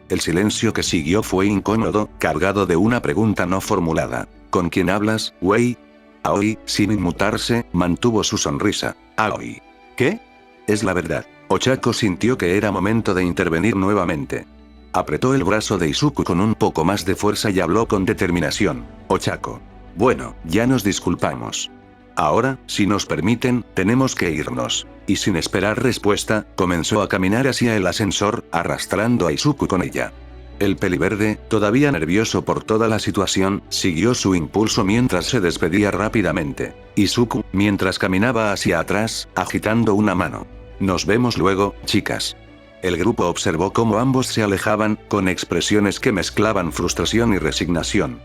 El silencio que siguió fue incómodo, cargado de una pregunta no formulada. ¿Con quién hablas, Wei? Aoi, sin inmutarse, mantuvo su sonrisa. Aoi. ¿Qué? Es la verdad. Ochako sintió que era momento de intervenir nuevamente. Apretó el brazo de Izuku con un poco más de fuerza y habló con determinación. Ochako. Bueno, ya nos disculpamos. Ahora, si nos permiten, tenemos que irnos. Y sin esperar respuesta, comenzó a caminar hacia el ascensor, arrastrando a Izuku con ella. El peliverde, todavía nervioso por toda la situación, siguió su impulso mientras se despedía rápidamente. Izuku, mientras caminaba hacia atrás, agitando una mano. Nos vemos luego, chicas. El grupo observó cómo ambos se alejaban, con expresiones que mezclaban frustración y resignación.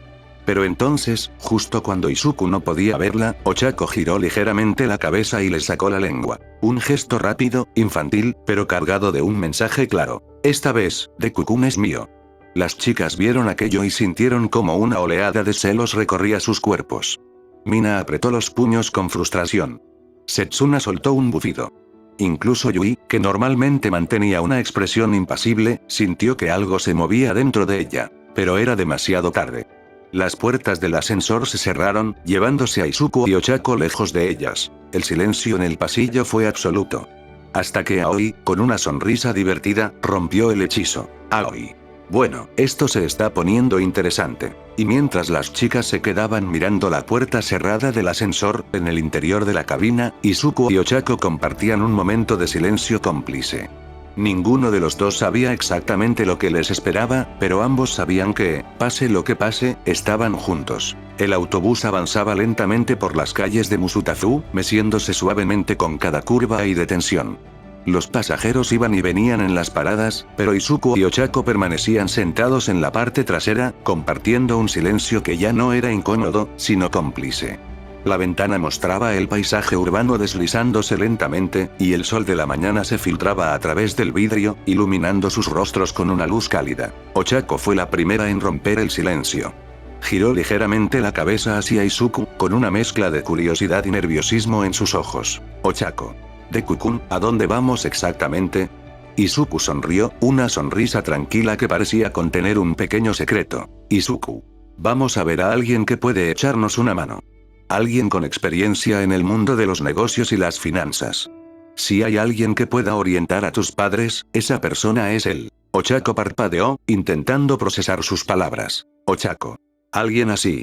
Pero entonces, justo cuando Izuku no podía verla, Ochako giró ligeramente la cabeza y le sacó la lengua. Un gesto rápido, infantil, pero cargado de un mensaje claro. Esta vez, Deku-kun es mío. Las chicas vieron aquello y sintieron como una oleada de celos recorría sus cuerpos. Mina apretó los puños con frustración. Setsuna soltó un bufido. Incluso Yui, que normalmente mantenía una expresión impasible, sintió que algo se movía dentro de ella. Pero era demasiado tarde. Las puertas del ascensor se cerraron, llevándose a Izuku y Ochako lejos de ellas. El silencio en el pasillo fue absoluto. Hasta que Aoi, con una sonrisa divertida, rompió el hechizo. Aoi. Bueno, esto se está poniendo interesante. Y mientras las chicas se quedaban mirando la puerta cerrada del ascensor, en el interior de la cabina, Izuku y Ochako compartían un momento de silencio cómplice. Ninguno de los dos sabía exactamente lo que les esperaba, pero ambos sabían que, pase lo que pase, estaban juntos. El autobús avanzaba lentamente por las calles de Musutafu, meciéndose suavemente con cada curva y detención. Los pasajeros iban y venían en las paradas, pero Izuku y Ochako permanecían sentados en la parte trasera, compartiendo un silencio que ya no era incómodo, sino cómplice. La ventana mostraba el paisaje urbano deslizándose lentamente, y el sol de la mañana se filtraba a través del vidrio, iluminando sus rostros con una luz cálida. Ochako fue la primera en romper el silencio. Giró ligeramente la cabeza hacia Izuku, con una mezcla de curiosidad y nerviosismo en sus ojos. Ochako. Deku-kun, ¿a dónde vamos exactamente? Izuku sonrió, una sonrisa tranquila que parecía contener un pequeño secreto. Izuku. Vamos a ver a alguien que puede echarnos una mano. Alguien con experiencia en el mundo de los negocios y las finanzas. Si hay alguien que pueda orientar a tus padres, esa persona es él. Ochako parpadeó, intentando procesar sus palabras. Ochako. Alguien así.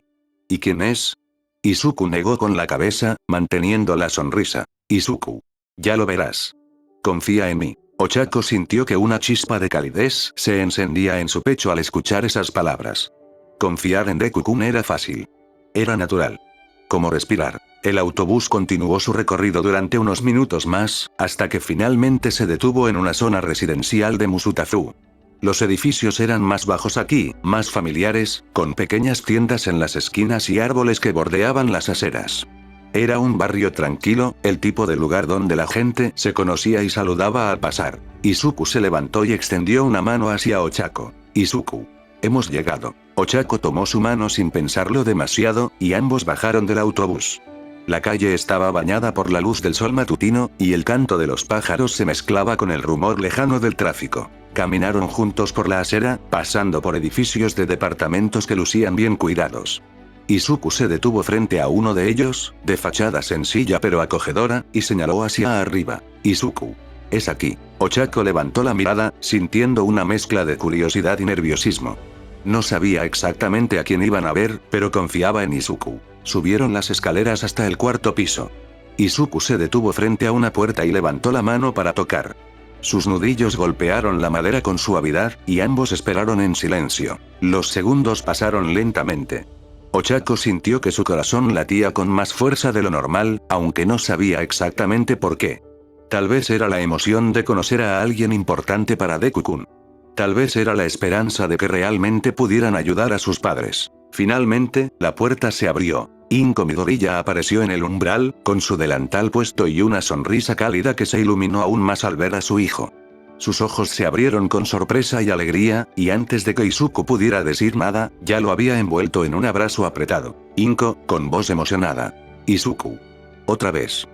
¿Y quién es? Izuku negó con la cabeza, manteniendo la sonrisa. Izuku. Ya lo verás. Confía en mí. Ochako sintió que una chispa de calidez se encendía en su pecho al escuchar esas palabras. Confiar en Deku-kun era fácil. Era natural. Como respirar. El autobús continuó su recorrido durante unos minutos más, hasta que finalmente se detuvo en una zona residencial de Musutafu. Los edificios eran más bajos aquí, más familiares, con pequeñas tiendas en las esquinas y árboles que bordeaban las aceras. Era un barrio tranquilo, el tipo de lugar donde la gente se conocía y saludaba al pasar. Izuku se levantó y extendió una mano hacia Ochako. Izuku. Hemos llegado. Ochako tomó su mano sin pensarlo demasiado, y ambos bajaron del autobús. La calle estaba bañada por la luz del sol matutino, y el canto de los pájaros se mezclaba con el rumor lejano del tráfico. Caminaron juntos por la acera, pasando por edificios de departamentos que lucían bien cuidados. Izuku se detuvo frente a uno de ellos, de fachada sencilla pero acogedora, y señaló hacia arriba. Izuku. Es aquí. Ochako levantó la mirada, sintiendo una mezcla de curiosidad y nerviosismo. No sabía exactamente a quién iban a ver, pero confiaba en Izuku. Subieron las escaleras hasta el cuarto piso. Izuku se detuvo frente a una puerta y levantó la mano para tocar. Sus nudillos golpearon la madera con suavidad, y ambos esperaron en silencio. Los segundos pasaron lentamente. Ochako sintió que su corazón latía con más fuerza de lo normal, aunque no sabía exactamente por qué. Tal vez era la emoción de conocer a alguien importante para Deku-kun. Tal vez era la esperanza de que realmente pudieran ayudar a sus padres. Finalmente, la puerta se abrió. Inko Midoriya apareció en el umbral, con su delantal puesto y una sonrisa cálida que se iluminó aún más al ver a su hijo. Sus ojos se abrieron con sorpresa y alegría, y antes de que Izuku pudiera decir nada, ya lo había envuelto en un abrazo apretado. Inko, con voz emocionada. Izuku. Otra vez.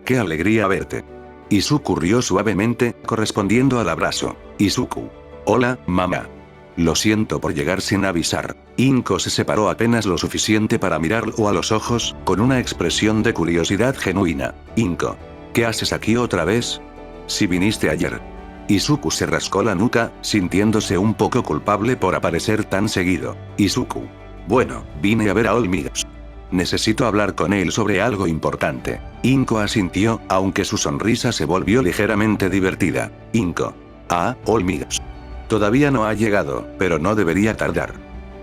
¡Qué alegría verte! Izuku rió suavemente, correspondiendo al abrazo. Izuku. Hola, mamá. Lo siento por llegar sin avisar. Inko se separó apenas lo suficiente para mirarlo a los ojos, con una expresión de curiosidad genuina. Inko. ¿Qué haces aquí otra vez? Si viniste ayer. Izuku se rascó la nuca, sintiéndose un poco culpable por aparecer tan seguido. Izuku. Bueno, vine a ver a Olmigas. Necesito hablar con él sobre algo importante. Inko asintió, aunque su sonrisa se volvió ligeramente divertida. Inko. Ah, Olmigas. Todavía no ha llegado, pero no debería tardar.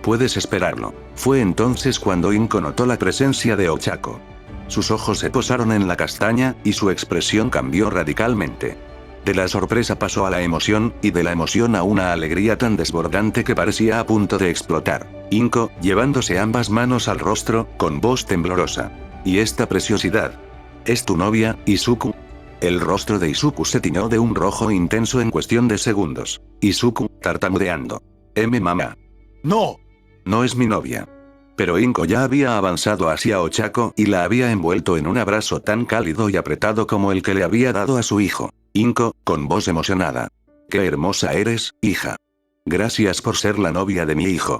Puedes esperarlo. Fue entonces cuando Inko notó la presencia de Ochako. Sus ojos se posaron en la castaña, y su expresión cambió radicalmente. De la sorpresa pasó a la emoción, y de la emoción a una alegría tan desbordante que parecía a punto de explotar. Inko, llevándose ambas manos al rostro, con voz temblorosa. ¿Y esta preciosidad? ¿Es tu novia, Izuku? El rostro de Izuku se tiñó de un rojo intenso en cuestión de segundos. Izuku, tartamudeando. Mamá. ¡No! No es mi novia. Pero Inko ya había avanzado hacia Ochako y la había envuelto en un abrazo tan cálido y apretado como el que le había dado a su hijo. Inko, con voz emocionada. ¡Qué hermosa eres, hija! Gracias por ser la novia de mi hijo.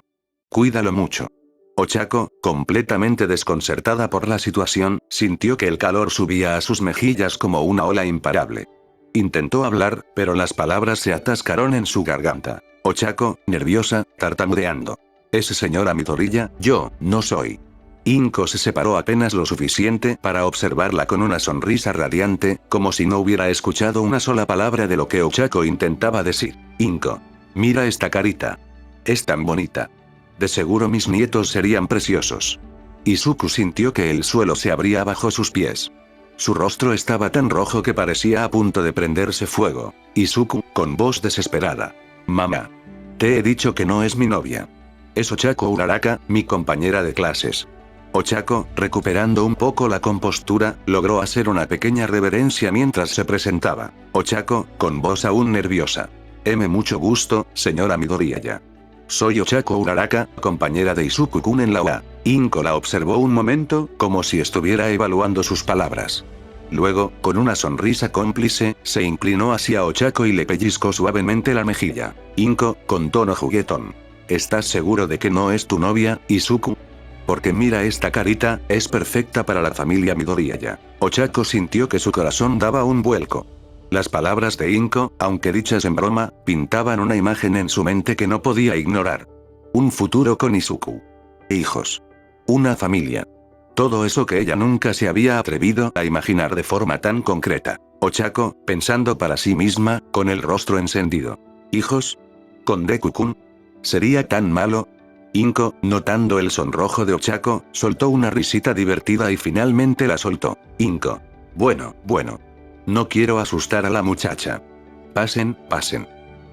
Cuídalo mucho. Ochako, completamente desconcertada por la situación, sintió que el calor subía a sus mejillas como una ola imparable. Intentó hablar, pero las palabras se atascaron en su garganta. Ochako, nerviosa, tartamudeando. Ese señor Midoriya, yo, no soy. Inko se separó apenas lo suficiente para observarla con una sonrisa radiante, como si no hubiera escuchado una sola palabra de lo que Ochako intentaba decir. Inko. Mira esta carita. Es tan bonita. De seguro mis nietos serían preciosos. Izuku sintió que el suelo se abría bajo sus pies. Su rostro estaba tan rojo que parecía a punto de prenderse fuego. Izuku, con voz desesperada. Mamá. Te he dicho que no es mi novia. Es Ochako Uraraka, mi compañera de clases. Ochako, recuperando un poco la compostura, logró hacer una pequeña reverencia mientras se presentaba. Ochako, con voz aún nerviosa. Mucho gusto, señora Midoriya. Soy Ochako Uraraka, compañera de Izuku-kun en la UA. Inko la observó un momento, como si estuviera evaluando sus palabras. Luego, con una sonrisa cómplice, se inclinó hacia Ochako y le pellizcó suavemente la mejilla. Inko, con tono juguetón. ¿Estás seguro de que no es tu novia, Izuku? Porque mira esta carita, es perfecta para la familia Midoriya. Ochako sintió que su corazón daba un vuelco. Las palabras de Inko, aunque dichas en broma, pintaban una imagen en su mente que no podía ignorar. Un futuro con Izuku. Hijos. Una familia. Todo eso que ella nunca se había atrevido a imaginar de forma tan concreta. Ochako, pensando para sí misma, con el rostro encendido. ¿Hijos? ¿Con Deku-kun? ¿Sería tan malo? Inko, notando el sonrojo de Ochako, soltó una risita divertida y finalmente la soltó. Inko. Bueno. No quiero asustar a la muchacha. Pasen.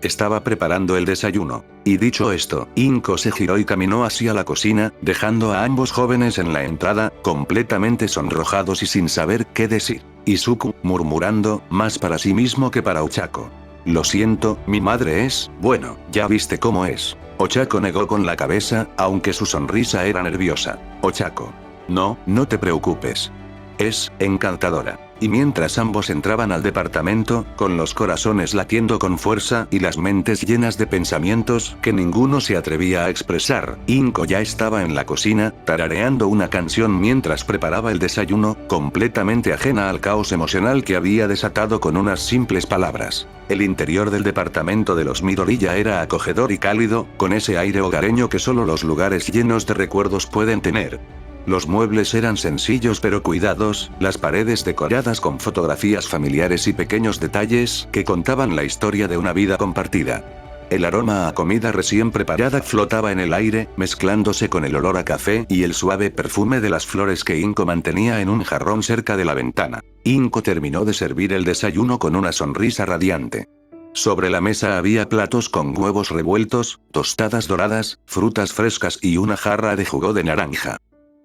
Estaba preparando el desayuno. Y dicho esto, Inko se giró y caminó hacia la cocina, dejando a ambos jóvenes en la entrada, completamente sonrojados y sin saber qué decir. Izuku, murmurando, más para sí mismo que para Ochako. Lo siento, mi madre es, bueno, ya viste cómo es. Ochako negó con la cabeza, aunque su sonrisa era nerviosa. Ochako. No te preocupes. Es encantadora. Y mientras ambos entraban al departamento, con los corazones latiendo con fuerza y las mentes llenas de pensamientos que ninguno se atrevía a expresar, Inko ya estaba en la cocina, tarareando una canción mientras preparaba el desayuno, completamente ajena al caos emocional que había desatado con unas simples palabras. El interior del departamento de los Midoriya era acogedor y cálido, con ese aire hogareño que solo los lugares llenos de recuerdos pueden tener. Los muebles eran sencillos pero cuidados, las paredes decoradas con fotografías familiares y pequeños detalles que contaban la historia de una vida compartida. El aroma a comida recién preparada flotaba en el aire, mezclándose con el olor a café y el suave perfume de las flores que Inko mantenía en un jarrón cerca de la ventana. Inko terminó de servir el desayuno con una sonrisa radiante. Sobre la mesa había platos con huevos revueltos, tostadas doradas, frutas frescas y una jarra de jugo de naranja.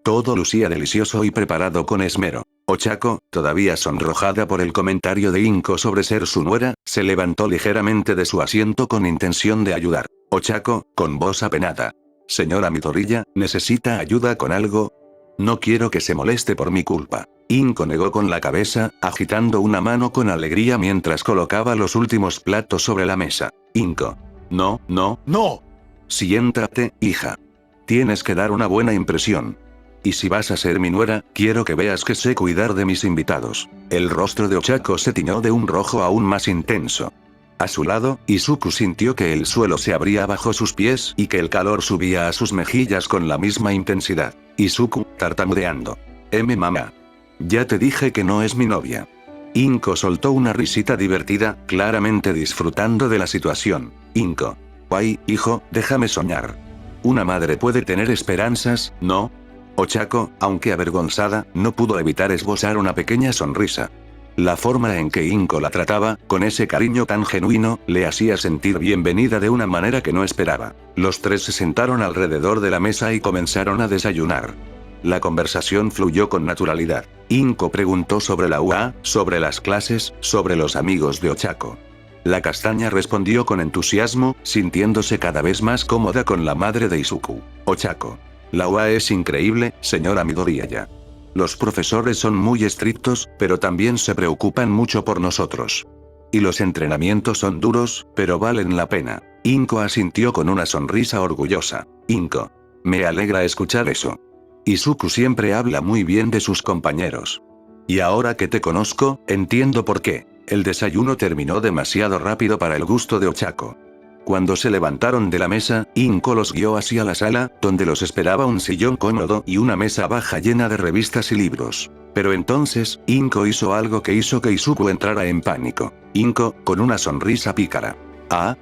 Todo lucía delicioso y preparado con esmero. Ochako, todavía sonrojada por el comentario de Inko sobre ser su nuera, se levantó ligeramente de su asiento con intención de ayudar. Ochako, con voz apenada. Señora Midoriya, ¿necesita ayuda con algo? No quiero que se moleste por mi culpa. Inko negó con la cabeza, agitando una mano con alegría mientras colocaba los últimos platos sobre la mesa. Inko. No, no, no. Siéntate, hija. Tienes que dar una buena impresión. Y si vas a ser mi nuera, quiero que veas que sé cuidar de mis invitados. El rostro de Ochako se tiñó de un rojo aún más intenso. A su lado, Izuku sintió que el suelo se abría bajo sus pies y que el calor subía a sus mejillas con la misma intensidad. Izuku, tartamudeando. Mamá. Ya te dije que no es mi novia. Inko soltó una risita divertida, claramente disfrutando de la situación. Inko. Ay, hijo, déjame soñar. Una madre puede tener esperanzas, ¿no? Ochako, aunque avergonzada, no pudo evitar esbozar una pequeña sonrisa. La forma en que Inko la trataba, con ese cariño tan genuino, le hacía sentir bienvenida de una manera que no esperaba. Los tres se sentaron alrededor de la mesa y comenzaron a desayunar. La conversación fluyó con naturalidad. Inko preguntó sobre la UA, sobre las clases, sobre los amigos de Ochako. La castaña respondió con entusiasmo, sintiéndose cada vez más cómoda con la madre de Izuku. Ochako. La UA es increíble, señora Midoriya. Los profesores son muy estrictos, pero también se preocupan mucho por nosotros. Y los entrenamientos son duros, pero valen la pena. Inko asintió con una sonrisa orgullosa. Inko. Me alegra escuchar eso. Izuku siempre habla muy bien de sus compañeros. Y ahora que te conozco, entiendo por qué. El desayuno terminó demasiado rápido para el gusto de Ochako. Cuando se levantaron de la mesa, Inko los guió hacia la sala, donde los esperaba un sillón cómodo y una mesa baja llena de revistas y libros. Pero entonces, Inko hizo algo que hizo que Izuku entrara en pánico. Inko, con una sonrisa pícara.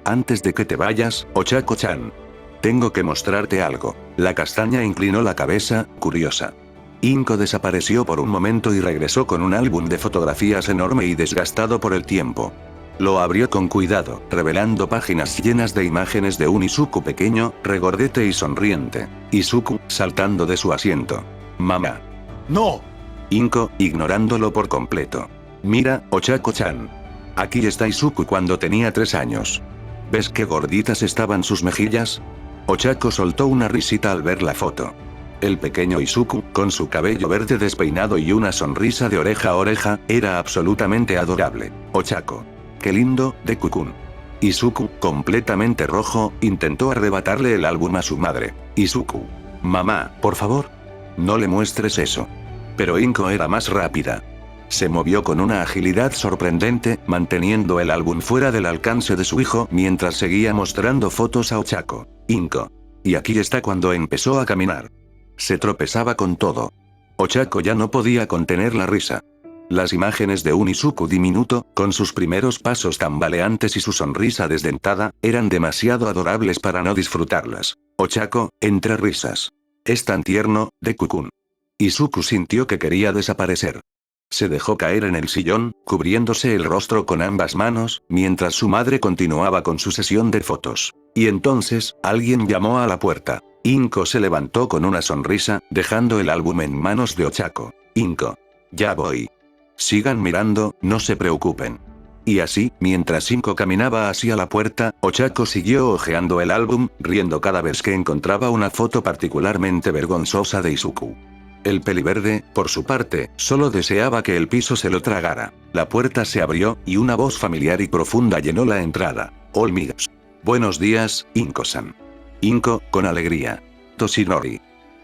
Antes de que te vayas, Ochako-chan. Tengo que mostrarte algo. La castaña inclinó la cabeza, curiosa. Inko desapareció por un momento y regresó con un álbum de fotografías enorme y desgastado por el tiempo. Lo abrió con cuidado, revelando páginas llenas de imágenes de un Izuku pequeño, regordete y sonriente. Izuku, saltando de su asiento. Mamá. ¡No! Inko, ignorándolo por completo. Mira, Ochako-chan. Aquí está Izuku cuando tenía 3 años. ¿Ves qué gorditas estaban sus mejillas? Ochako soltó una risita al ver la foto. El pequeño Izuku, con su cabello verde despeinado y una sonrisa de oreja a oreja, era absolutamente adorable. Ochako. ¡Qué lindo, Deku-kun! Izuku, completamente rojo, intentó arrebatarle el álbum a su madre. Izuku. Mamá, por favor. No le muestres eso. Pero Inko era más rápida. Se movió con una agilidad sorprendente, manteniendo el álbum fuera del alcance de su hijo mientras seguía mostrando fotos a Ochako. Inko. Y aquí está cuando empezó a caminar. Se tropezaba con todo. Ochako ya no podía contener la risa. Las imágenes de un Izuku diminuto, con sus primeros pasos tambaleantes y su sonrisa desdentada, eran demasiado adorables para no disfrutarlas. Ochako, entre risas. Es tan tierno, Deku-kun. Izuku sintió que quería desaparecer. Se dejó caer en el sillón, cubriéndose el rostro con ambas manos, mientras su madre continuaba con su sesión de fotos. Y entonces, alguien llamó a la puerta. Inko se levantó con una sonrisa, dejando el álbum en manos de Ochako. Inko. Ya voy. Sigan mirando, no se preocupen. Y así, mientras Inko caminaba hacia la puerta, Ochako siguió hojeando el álbum, riendo cada vez que encontraba una foto particularmente vergonzosa de Izuku. El peliverde, por su parte, solo deseaba que el piso se lo tragara. La puerta se abrió, y una voz familiar y profunda llenó la entrada. Olmigas. Buenos días, Inko-san. Inko, con alegría. Toshinori.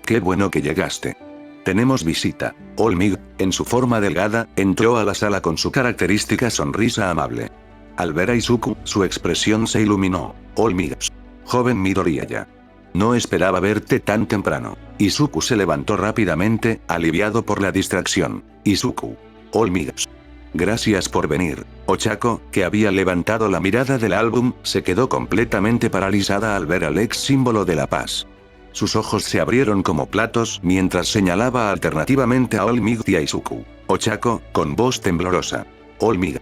Qué bueno que llegaste. Tenemos visita. Olmig, en su forma delgada, entró a la sala con su característica sonrisa amable. Al ver a Izuku, su expresión se iluminó. Olmig. Joven Midoriya. No esperaba verte tan temprano. Izuku se levantó rápidamente, aliviado por la distracción. Izuku. Olmig. Gracias por venir. Ochako, que había levantado la mirada del álbum, se quedó completamente paralizada al ver al ex símbolo de la paz. Sus ojos se abrieron como platos mientras señalaba alternativamente a Olmig y a Izuku. Ochako, con voz temblorosa. Olmig.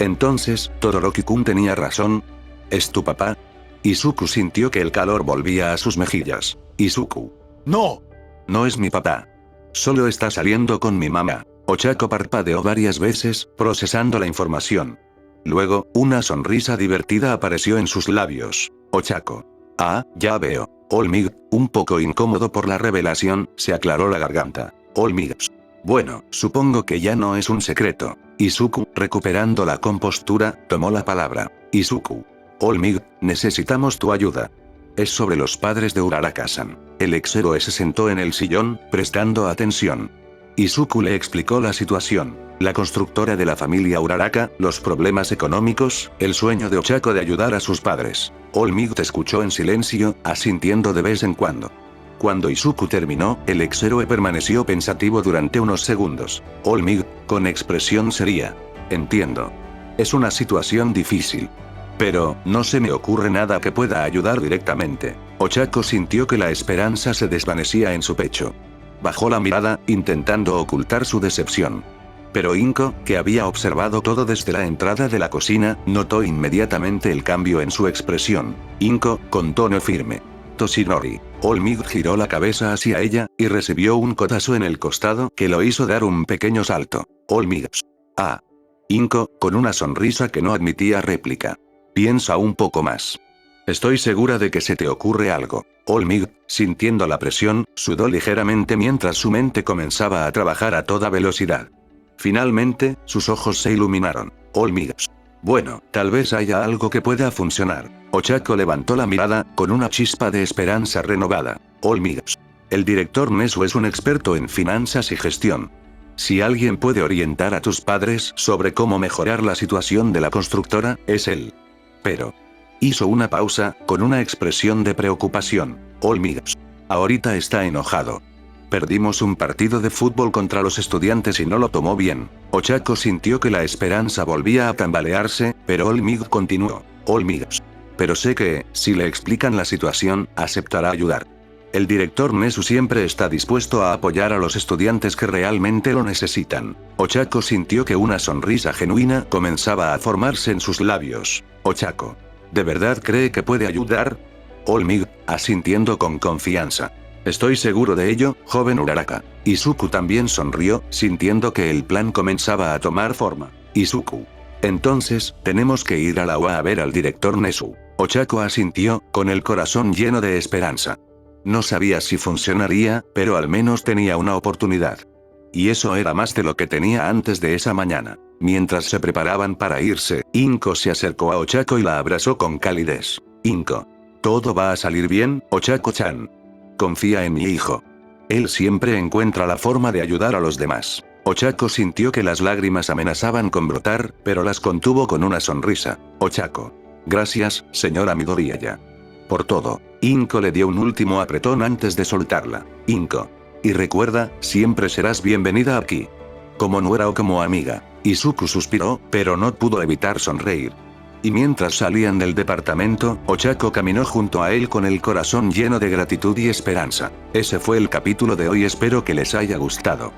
Entonces, Todoroki-kun tenía razón. ¿Es tu papá? Izuku sintió que el calor volvía a sus mejillas. Izuku. ¡No! No es mi papá. Solo está saliendo con mi mamá. Ochako parpadeó varias veces, procesando la información. Luego, una sonrisa divertida apareció en sus labios. Ochako. Ah, ya veo. Olmig, un poco incómodo por la revelación, se aclaró la garganta. Olmig. Bueno, supongo que ya no es un secreto. Izuku, recuperando la compostura, tomó la palabra. Izuku. Olmig, necesitamos tu ayuda. Es sobre los padres de Uraraka-san. El ex-héroe se sentó en el sillón, prestando atención. Izuku le explicó la situación. La constructora de la familia Uraraka, los problemas económicos, el sueño de Ochako de ayudar a sus padres. Olmig te escuchó en silencio, asintiendo de vez en cuando. Cuando Izuku terminó, el ex-héroe permaneció pensativo durante unos segundos. Olmig, con expresión seria. Entiendo. Es una situación difícil. Pero, no se me ocurre nada que pueda ayudar directamente. Ochako sintió que la esperanza se desvanecía en su pecho. Bajó la mirada, intentando ocultar su decepción. Pero Inko, que había observado todo desde la entrada de la cocina, notó inmediatamente el cambio en su expresión. Inko, con tono firme. Toshinori. Olmig giró la cabeza hacia ella, y recibió un codazo en el costado que lo hizo dar un pequeño salto. Olmig. Ah. Inko, con una sonrisa que no admitía réplica. Piensa un poco más. Estoy segura de que se te ocurre algo. Olmig, sintiendo la presión, sudó ligeramente mientras su mente comenzaba a trabajar a toda velocidad. Finalmente, sus ojos se iluminaron. Olmig. Bueno, tal vez haya algo que pueda funcionar. Ochako levantó la mirada, con una chispa de esperanza renovada. Olmig. El director Nezu es un experto en finanzas y gestión. Si alguien puede orientar a tus padres sobre cómo mejorar la situación de la constructora, es él. Pero. Hizo una pausa, con una expresión de preocupación. Olmig. Ahorita está enojado. Perdimos un partido de fútbol contra los estudiantes y no lo tomó bien. Ochako sintió que la esperanza volvía a tambalearse, pero Olmig continuó. Olmig. Pero sé que, si le explican la situación, aceptará ayudar. El director Nezu siempre está dispuesto a apoyar a los estudiantes que realmente lo necesitan. Ochako sintió que una sonrisa genuina comenzaba a formarse en sus labios. Ochako. ¿De verdad cree que puede ayudar? Olmig, asintiendo con confianza. Estoy seguro de ello, joven Uraraka. Izuku también sonrió, sintiendo que el plan comenzaba a tomar forma. Izuku. Entonces, tenemos que ir a la UA a ver al director Nezu. Ochako asintió, con el corazón lleno de esperanza. No sabía si funcionaría, pero al menos tenía una oportunidad. Y eso era más de lo que tenía antes de esa mañana. Mientras se preparaban para irse, Inko se acercó a Ochako y la abrazó con calidez. Inko. ¿Todo va a salir bien, Ochako-chan? Confía en mi hijo. Él siempre encuentra la forma de ayudar a los demás. Ochako sintió que las lágrimas amenazaban con brotar, pero las contuvo con una sonrisa. Ochako. Gracias, señora Midoriyaya. Por todo. Inko le dio un último apretón antes de soltarla. Inko. Y recuerda, siempre serás bienvenida aquí. Como nuera o como amiga. Izuku suspiró, pero no pudo evitar sonreír. Y mientras salían del departamento, Ochako caminó junto a él con el corazón lleno de gratitud y esperanza. Ese fue el capítulo de hoy, espero que les haya gustado.